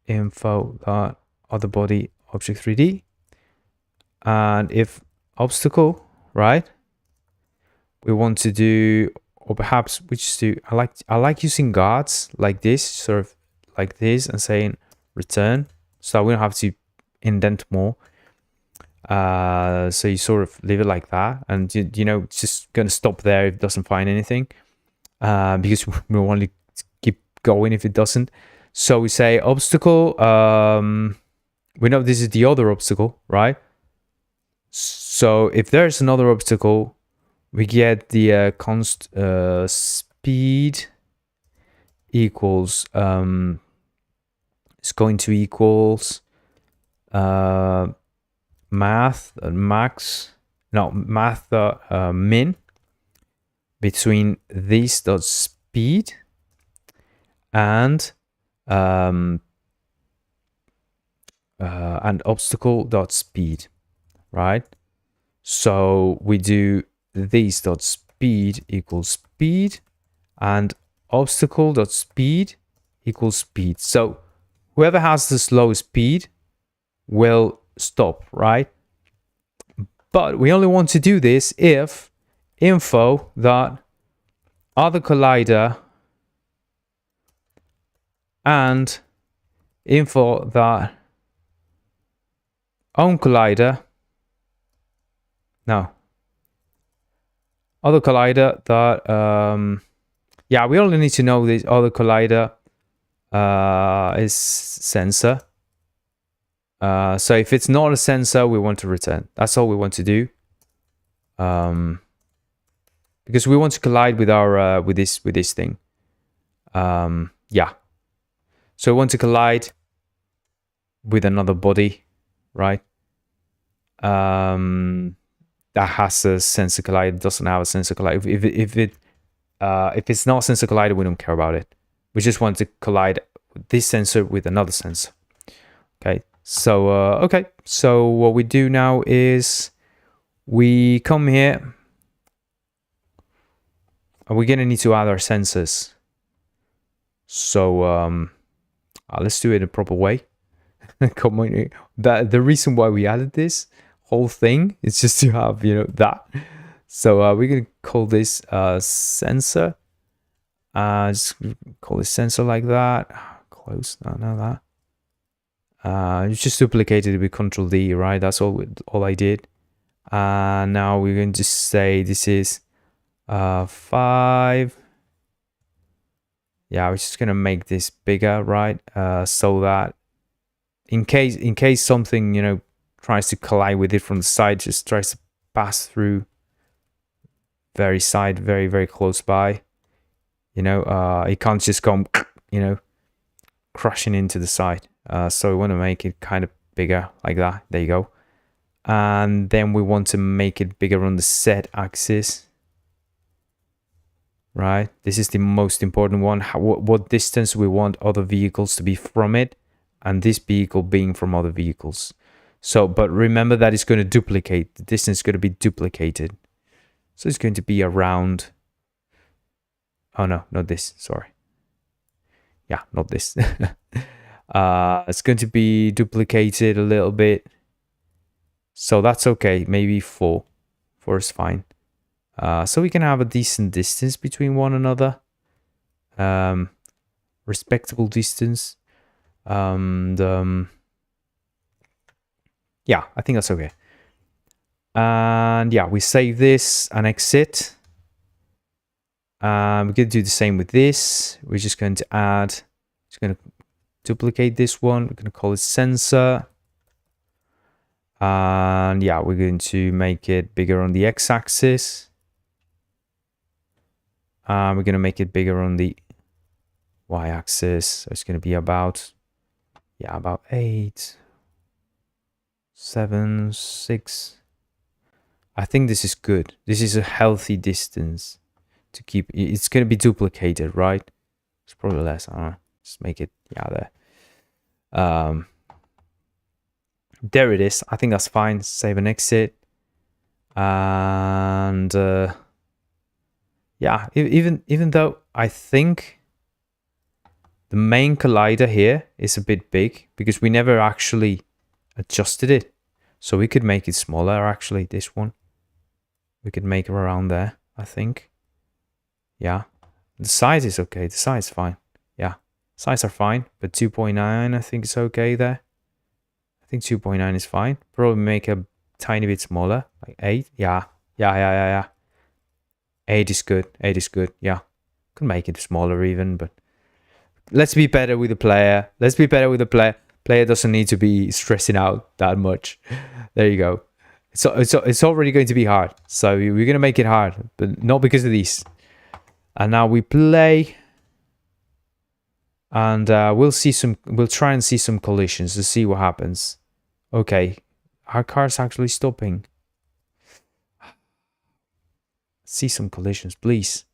info dot other body object 3D, and if obstacle, right, we want to do, or perhaps we just do, I like using guards like this, sort of like this, and saying return, so we don't have to indent more. So you sort of leave it like that, and you know, it's just gonna stop there if it doesn't find anything, because we want to keep going if it doesn't. So we say obstacle, we know this is the other obstacle, right? So if there's another obstacle, we get the const speed equals it's going to equals math min between this dot speed and obstacle dot speed, right? So we do this dot speed equals speed and obstacle dot speed equals speed. So whoever has the slowest speed will stop, right? But we only want to do this if info dot other collider and info dot own collider, no, other collider dot yeah, we only need to know this other collider is sensor. So if it's not a sensor, we want to return. That's all we want to do, because we want to collide with our with this thing. Yeah, so we want to collide with another body, right? That has a sensor collider, doesn't have a sensor collider. If it's not sensor collider, we don't care about it. We just want to collide this sensor with another sensor. Okay, so okay, so what we do now is we come here and we're gonna need to add our sensors. So let's do it a proper way. Come on, the reason why we added this whole thing is just to have, you know, that. So we're gonna call this sensor. Just call this sensor like that. Close, no that. You just duplicated it with Control D, right? That's all I did. Now we're going to say this is 5. Yeah, we're just gonna make this bigger, right? So that in case something, you know, tries to collide with it from the side, just tries to pass through very side, very close by. You know, it can't just come, you know, crashing into the side. So we want to make it kind of bigger like that. There you go. And then we want to make it bigger on the Z axis. Right? This is the most important one. What distance we want other vehicles to be from it, and this vehicle being from other vehicles. So, but remember that it's going to duplicate. The distance is going to be duplicated. So it's going to be around... Oh no, not this. Sorry. Yeah, not this. It's going to be duplicated a little bit. So that's okay. Maybe 4. 4 is fine. So we can have a decent distance between one another. Respectable distance. And Yeah, I think that's okay. And yeah, we save this and exit. We're going to do the same with this. We're just going to add, just going to duplicate this one. We're going to call it sensor. And yeah, we're going to make it bigger on the x-axis. We're going to make it bigger on the y-axis. So it's going to be about, yeah, about 8, 7, 6. I think this is good. This is a healthy distance to keep. It's going to be duplicated, right? It's probably less. I don't know. Just make it, yeah, there. There it is. I think that's fine. Save and exit. And yeah, even though I think the main collider here is a bit big because we never actually adjusted it. So we could make it smaller, actually, this one. We could make it around there, I think. Yeah. The size is okay. The size is fine. Yeah. Size are fine. But 2.9, I think is okay there. I think 2.9 is fine. Probably make a tiny bit smaller. Like 8. Yeah. Yeah. 8 is good. 8 is good. Yeah. Could make it smaller even, but let's be better with the player. Let's be better with the player. Player doesn't need to be stressing out that much. There you go. It's already going to be hard. So we're going to make it hard, but not because of these. And now we play. And we'll try and see some collisions to see what happens. Okay. Our car's actually stopping. See some collisions, please.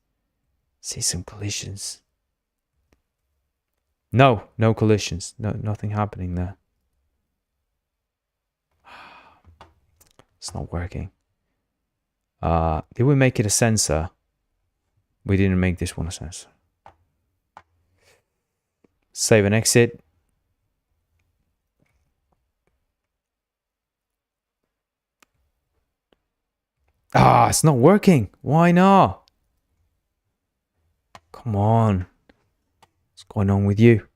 See some collisions. No collisions. No, nothing happening there. It's not working. Did we make it a sensor? We didn't make this one a sensor. Save and exit. It's not working. Why not? Come on. What's going on with you?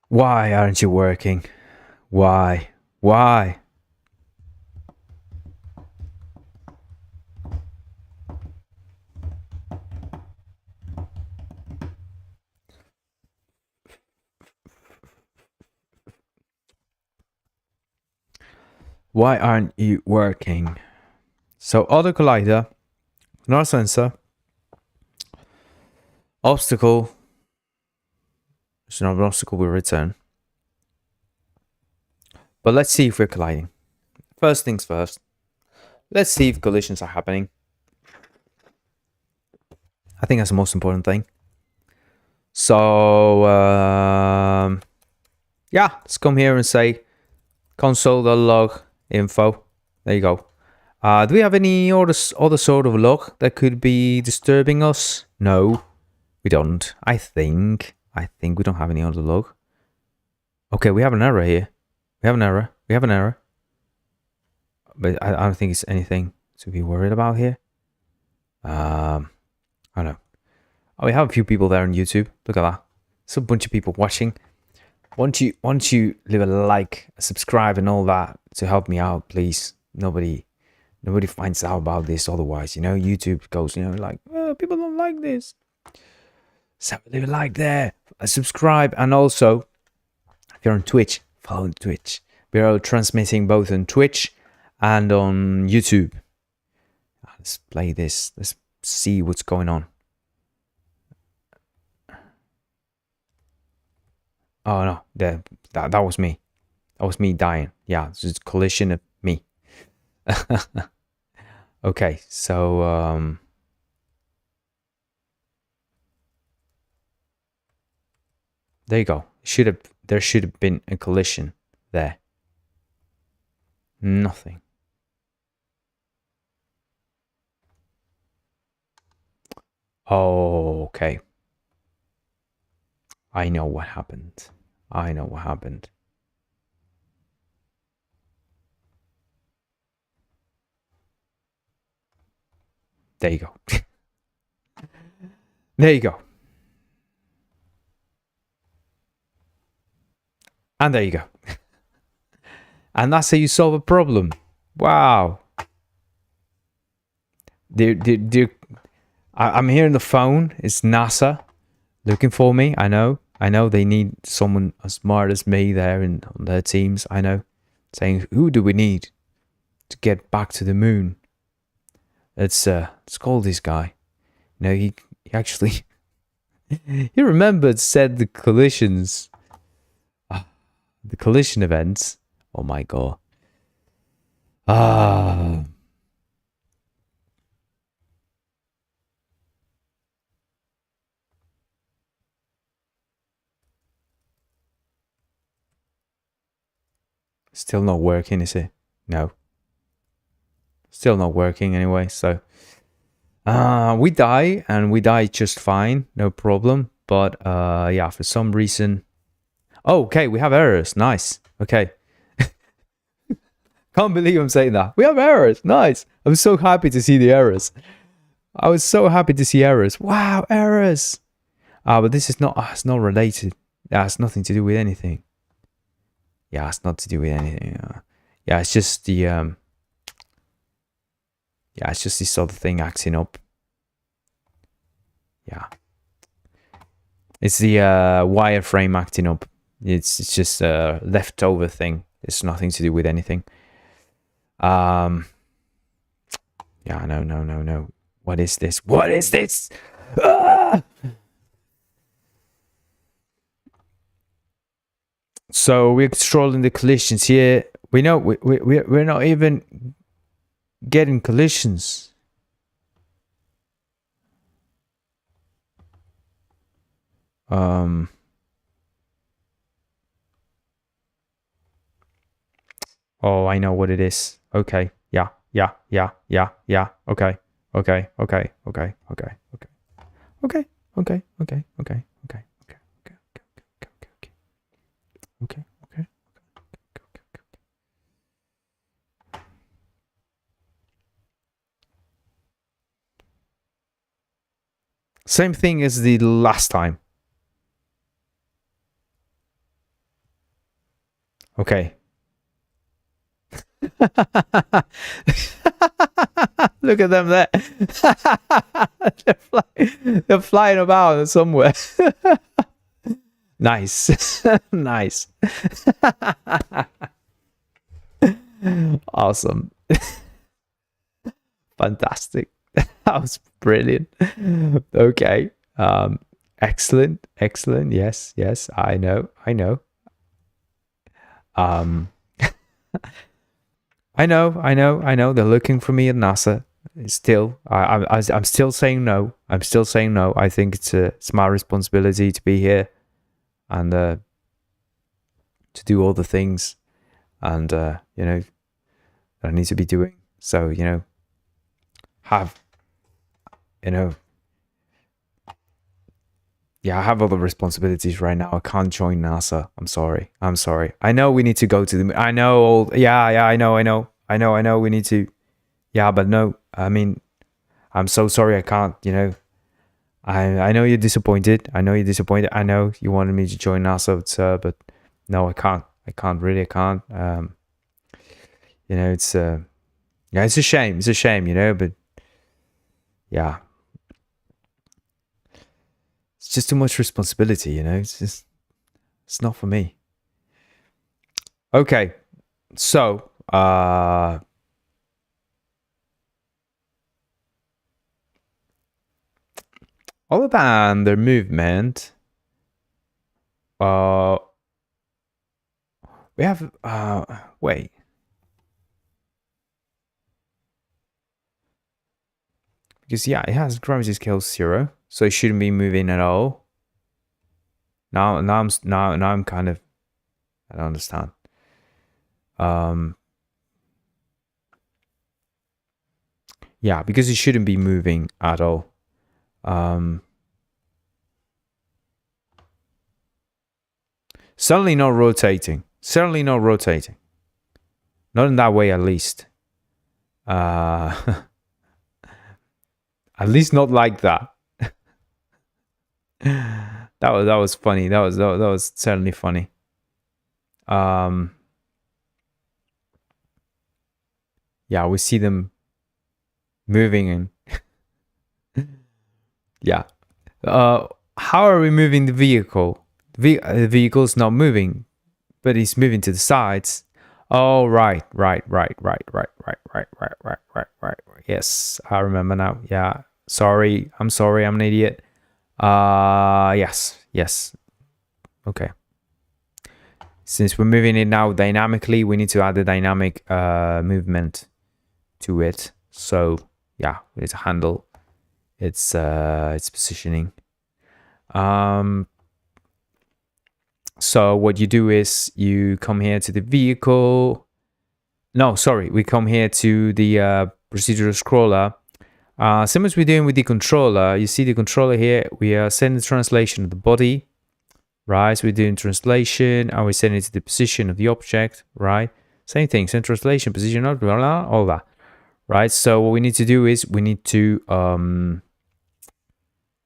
Why aren't you working? Why? Why? Why aren't you working? So auto collider, not a sensor. Obstacle. It's not an obstacle, we return. But let's see if we're colliding. First things first. Let's see if collisions are happening. I think that's the most important thing. So, yeah, let's come here and say console.log info. There you go. Do we have any other sort of log that could be disturbing us? No, we don't. I think we don't have any other log. Okay, we have an error here. We have an error. But I don't think it's anything to be worried about here. I don't know. Oh, we have a few people there on YouTube. Look at that. It's a bunch of people watching. Once you leave a like, subscribe, and all that to help me out, please. Nobody finds out about this otherwise. You know, YouTube goes, like, oh, people don't like this. So leave a like there, subscribe, and also if you're on Twitch, follow on Twitch. We are transmitting both on Twitch and on YouTube. Let's play this. Let's see what's going on. Oh no, that was me. That was me dying. Yeah, it's just a collision of me. Okay, so there you go. There should have been a collision there. Nothing. Oh, okay. I know what happened. I know what happened. There you go. There you go. And there you go. And that's how you solve a problem. Wow. I'm hearing the phone. It's NASA looking for me. I know they need someone as smart as me there on their teams. I know. Saying, who do we need to get back to the moon? Let's call this guy. You know, he actually he remembered, said the collisions. The collision events. Oh my god. Still not working, is it? No. Still not working anyway, so we die, and we die just fine, no problem. But yeah, for some reason. Oh, okay, we have errors. Nice. Okay. Can't believe I'm saying that. We have errors. Nice. I'm so happy to see the errors. I was so happy to see errors. Wow, errors. But this is not. It's not related. Yeah, it's nothing to do with anything. Yeah, it's not to do with anything. Yeah, it's just the yeah, it's just this other thing acting up. Yeah, it's the wireframe acting up. It's just a leftover thing. It's nothing to do with anything. Yeah, no. What is this? What is this? Ah! So we're controlling the collisions here. We know we're not even getting collisions. Oh, I know what it is. Okay. Yeah. Okay. Same thing as the last time. Okay. Look at them there. They're flying about somewhere. Nice. Nice. Awesome. Fantastic. That was brilliant. Okay. Excellent. Yes. I know. I know. They're looking for me at NASA. Still, I'm still saying no. I think it's my responsibility to be here and to do all the things and that I need to be doing. So I have other responsibilities right now. I can't join NASA. I'm sorry. I know we need to go to the moon. I know. I know. We need to. Yeah, but no. I mean, I'm so sorry. I can't. I know you're disappointed. I know you wanted me to join NASA, but no, I can't. I can't. It's it's a shame. But yeah. it's just too much responsibility, you know. It's not for me. Okay, so all about their movement. We have wait. Because yeah, it has gravity scale 0, so it shouldn't be moving at all. Now I'm kind of, I don't understand. Yeah, because it shouldn't be moving at all. Certainly not rotating. Certainly not rotating. Not in that way, at least. At least not like that. that was funny. That was certainly funny. Yeah, we see them moving and yeah. How are we moving the vehicle? The vehicle's not moving, but it's moving to the sides. Oh, right. Yes, I remember now. Yeah, sorry. I'm an idiot. Yes. Okay. Since we're moving it now dynamically, we need to add the dynamic movement to it. So yeah, we need to handle its positioning. So what you do is you come here to the vehicle. No, sorry, we come here to the procedural scroller. Same as we're doing with the controller. You see the controller here. We are setting the translation of the body, right? So we're doing translation, and we're setting it to the position of the object, right? Same thing, send translation, position, blah, blah, blah, all that, right? So what we need to do is we need to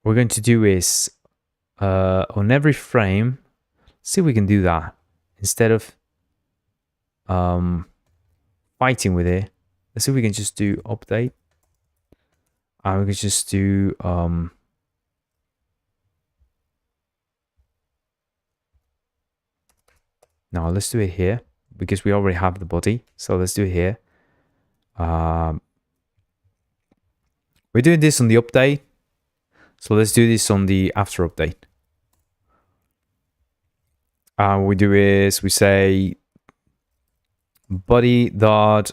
we're going to do is on every frame. See if we can do that instead of fighting with it. Let's see if we can just do update. And we can just do now let's do it here because we already have the body. So let's do it here. We're doing this on the update. So let's do this on the after update. We do is we say body dot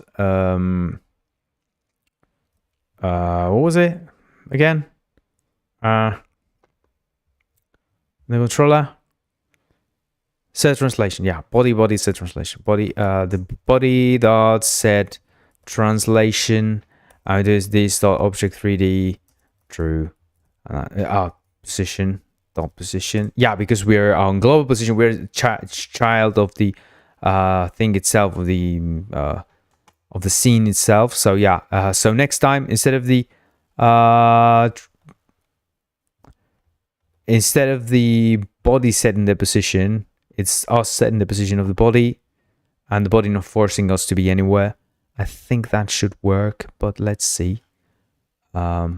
what was it again? The controller set translation. Yeah, body set translation. Body the body dot set translation. There's this dot object 3D true position. Position, yeah, because we're on global position. We're child of the thing itself, of the scene itself. So yeah, so next time instead of the body setting the position, it's us setting the position of the body, and the body not forcing us to be anywhere. I think that should work, but let's see. I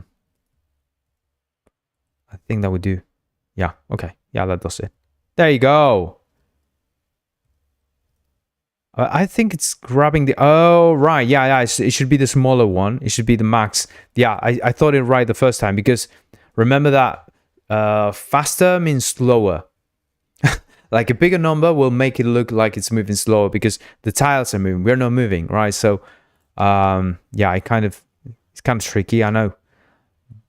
think that would do. Yeah, okay. Yeah, that does it. There you go. I think it's grabbing the... Oh, right. Yeah. It should be the smaller one. It should be the max. Yeah, I thought it right the first time because remember that faster means slower. Like a bigger number will make it look like it's moving slower because the tiles are moving. We're not moving, right? So, yeah, it's kind of tricky, I know.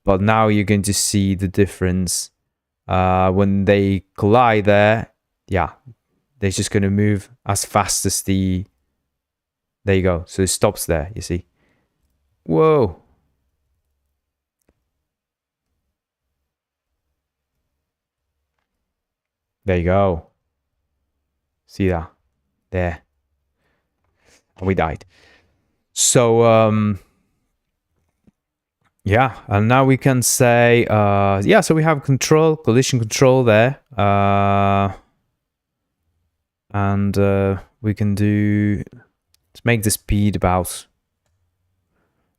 But now you're going to see the difference. When they collide there, yeah, they're just going to move as fast as the... There you go. So it stops there, you see. Whoa. There you go. See that? There. And we died. So, yeah, and now we can say, yeah, so we have collision control there. And we can do, let's make the speed about,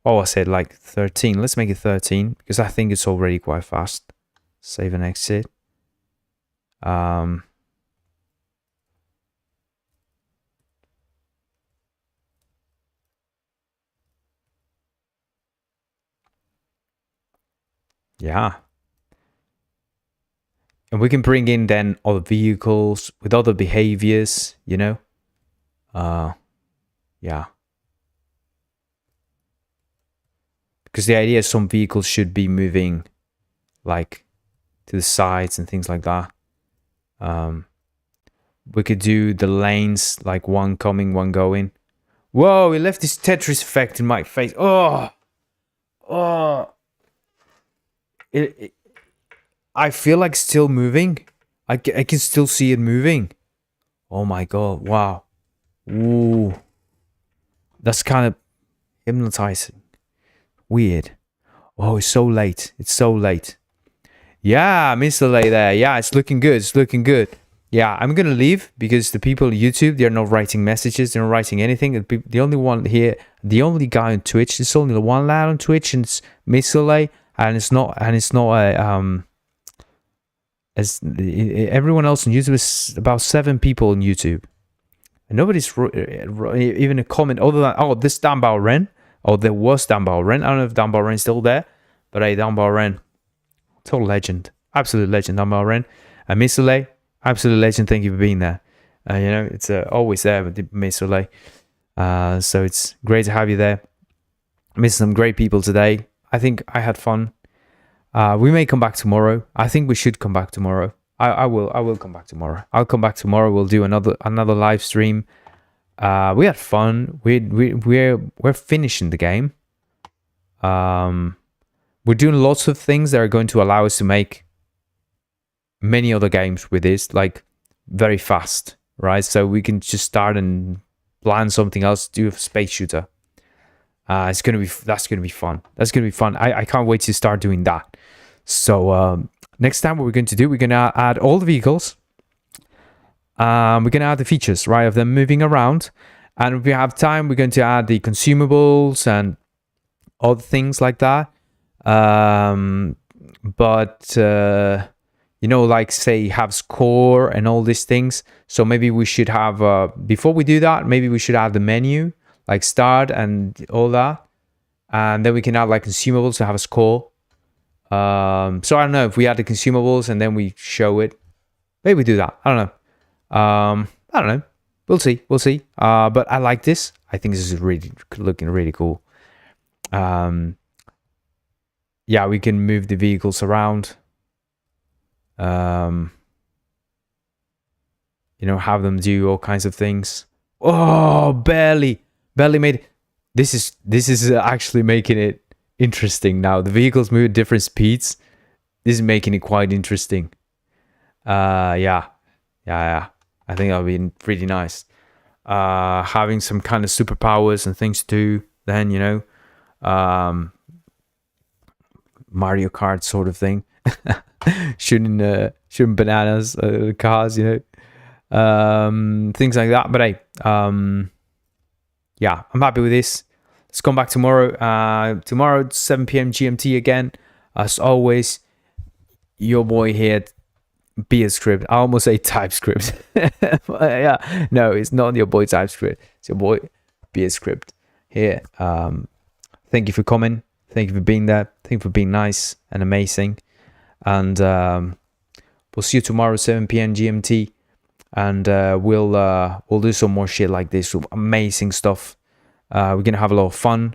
oh, I said like 13. Let's make it 13 because I think it's already quite fast. Save and exit. Yeah. And we can bring in then other vehicles with other behaviors, you know? Yeah. Because the idea is some vehicles should be moving like to the sides and things like that. We could do the lanes, like one coming, one going. Whoa, it left this Tetris effect in my face. Oh. I feel like still moving. I can still see it moving. Oh my god, wow. Ooh. That's kind of hypnotizing. Weird. Oh, it's so late. It's so late. Yeah, Mr. Lay there. Yeah, it's looking good. It's looking good. Yeah, I'm gonna leave because the people on YouTube, they're not writing messages, they're not writing anything. The only one here, the only guy on Twitch, there's only the one lad on Twitch, and it's Mr. Lay, and it's not a as everyone else on YouTube is about 7 people on YouTube. And nobody's even a comment other than, oh, this Dambao Ren. Oh, there was Dambao Ren. I don't know if Dambao Ren's still there, but hey, Dambao Ren, total legend, absolute legend, Dambao Ren. And Mr. Lay, absolute legend. Thank you for being there. You know, it's always there with Mr. Lay. So it's great to have you there. Missed some great people today. I think I had fun. We may come back tomorrow. I think we should come back tomorrow. I will come back tomorrow. I'll come back tomorrow. We'll do another live stream. We had fun. We're finishing the game. We're doing lots of things that are going to allow us to make many other games with this, like very fast, right? So we can just start and plan something else, do a space shooter. That's gonna be fun. That's gonna be fun. I can't wait to start doing that. So next time, what we're going to do, we're gonna add all the vehicles. We're gonna add the features, right, of them moving around, and if we have time, we're going to add the consumables and other things like that. But you know, like say have score and all these things. So maybe we should have before we do that, maybe we should add the menu, like start and all that, and then we can add like consumables to have a score. So I don't know if we add the consumables and then we show it. Maybe we do that. I don't know. I don't know. We'll see. But I like this. I think this is really looking really cool. Yeah, we can move the vehicles around. You know, have them do all kinds of things. Oh, barely made it. This is actually making it interesting now. The vehicles move at different speeds. This is making it quite interesting. Yeah. I think that'll be pretty nice. Having some kind of superpowers and things too. Then, you know, Mario Kart sort of thing. shooting bananas, cars, you know, things like that. But hey, yeah, I'm happy with this. Let's come back tomorrow. Tomorrow, 7 p.m. GMT again. As always, your boy here, bscript. I almost say TypeScript. Yeah, no, it's not your boy TypeScript. It's your boy bscript here. Thank you for coming. Thank you for being there. Thank you for being nice and amazing. And we'll see you tomorrow, 7 p.m. GMT. And we'll do some more shit like this with amazing stuff. We're gonna have a lot of fun.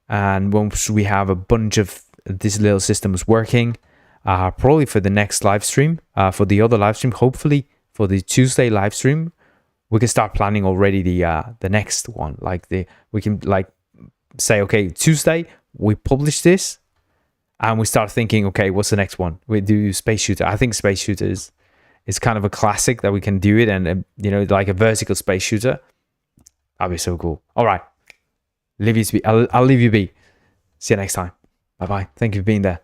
And once we have a bunch of these little systems working, probably for the next live stream, for the other live stream, hopefully for the Tuesday live stream, we can start planning already the next one. Like we can like say, okay, Tuesday we publish this, and we start thinking, okay, what's the next one? We do Space Shooter. I think Space Shooter is kind of a classic that we can do it, and you know, like a vertical space shooter. That'd be so cool. All right, leave you to be. I'll leave you be. See you next time. Bye bye. Thank you for being there.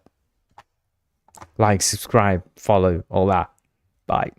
Like, subscribe, follow, all that. Bye.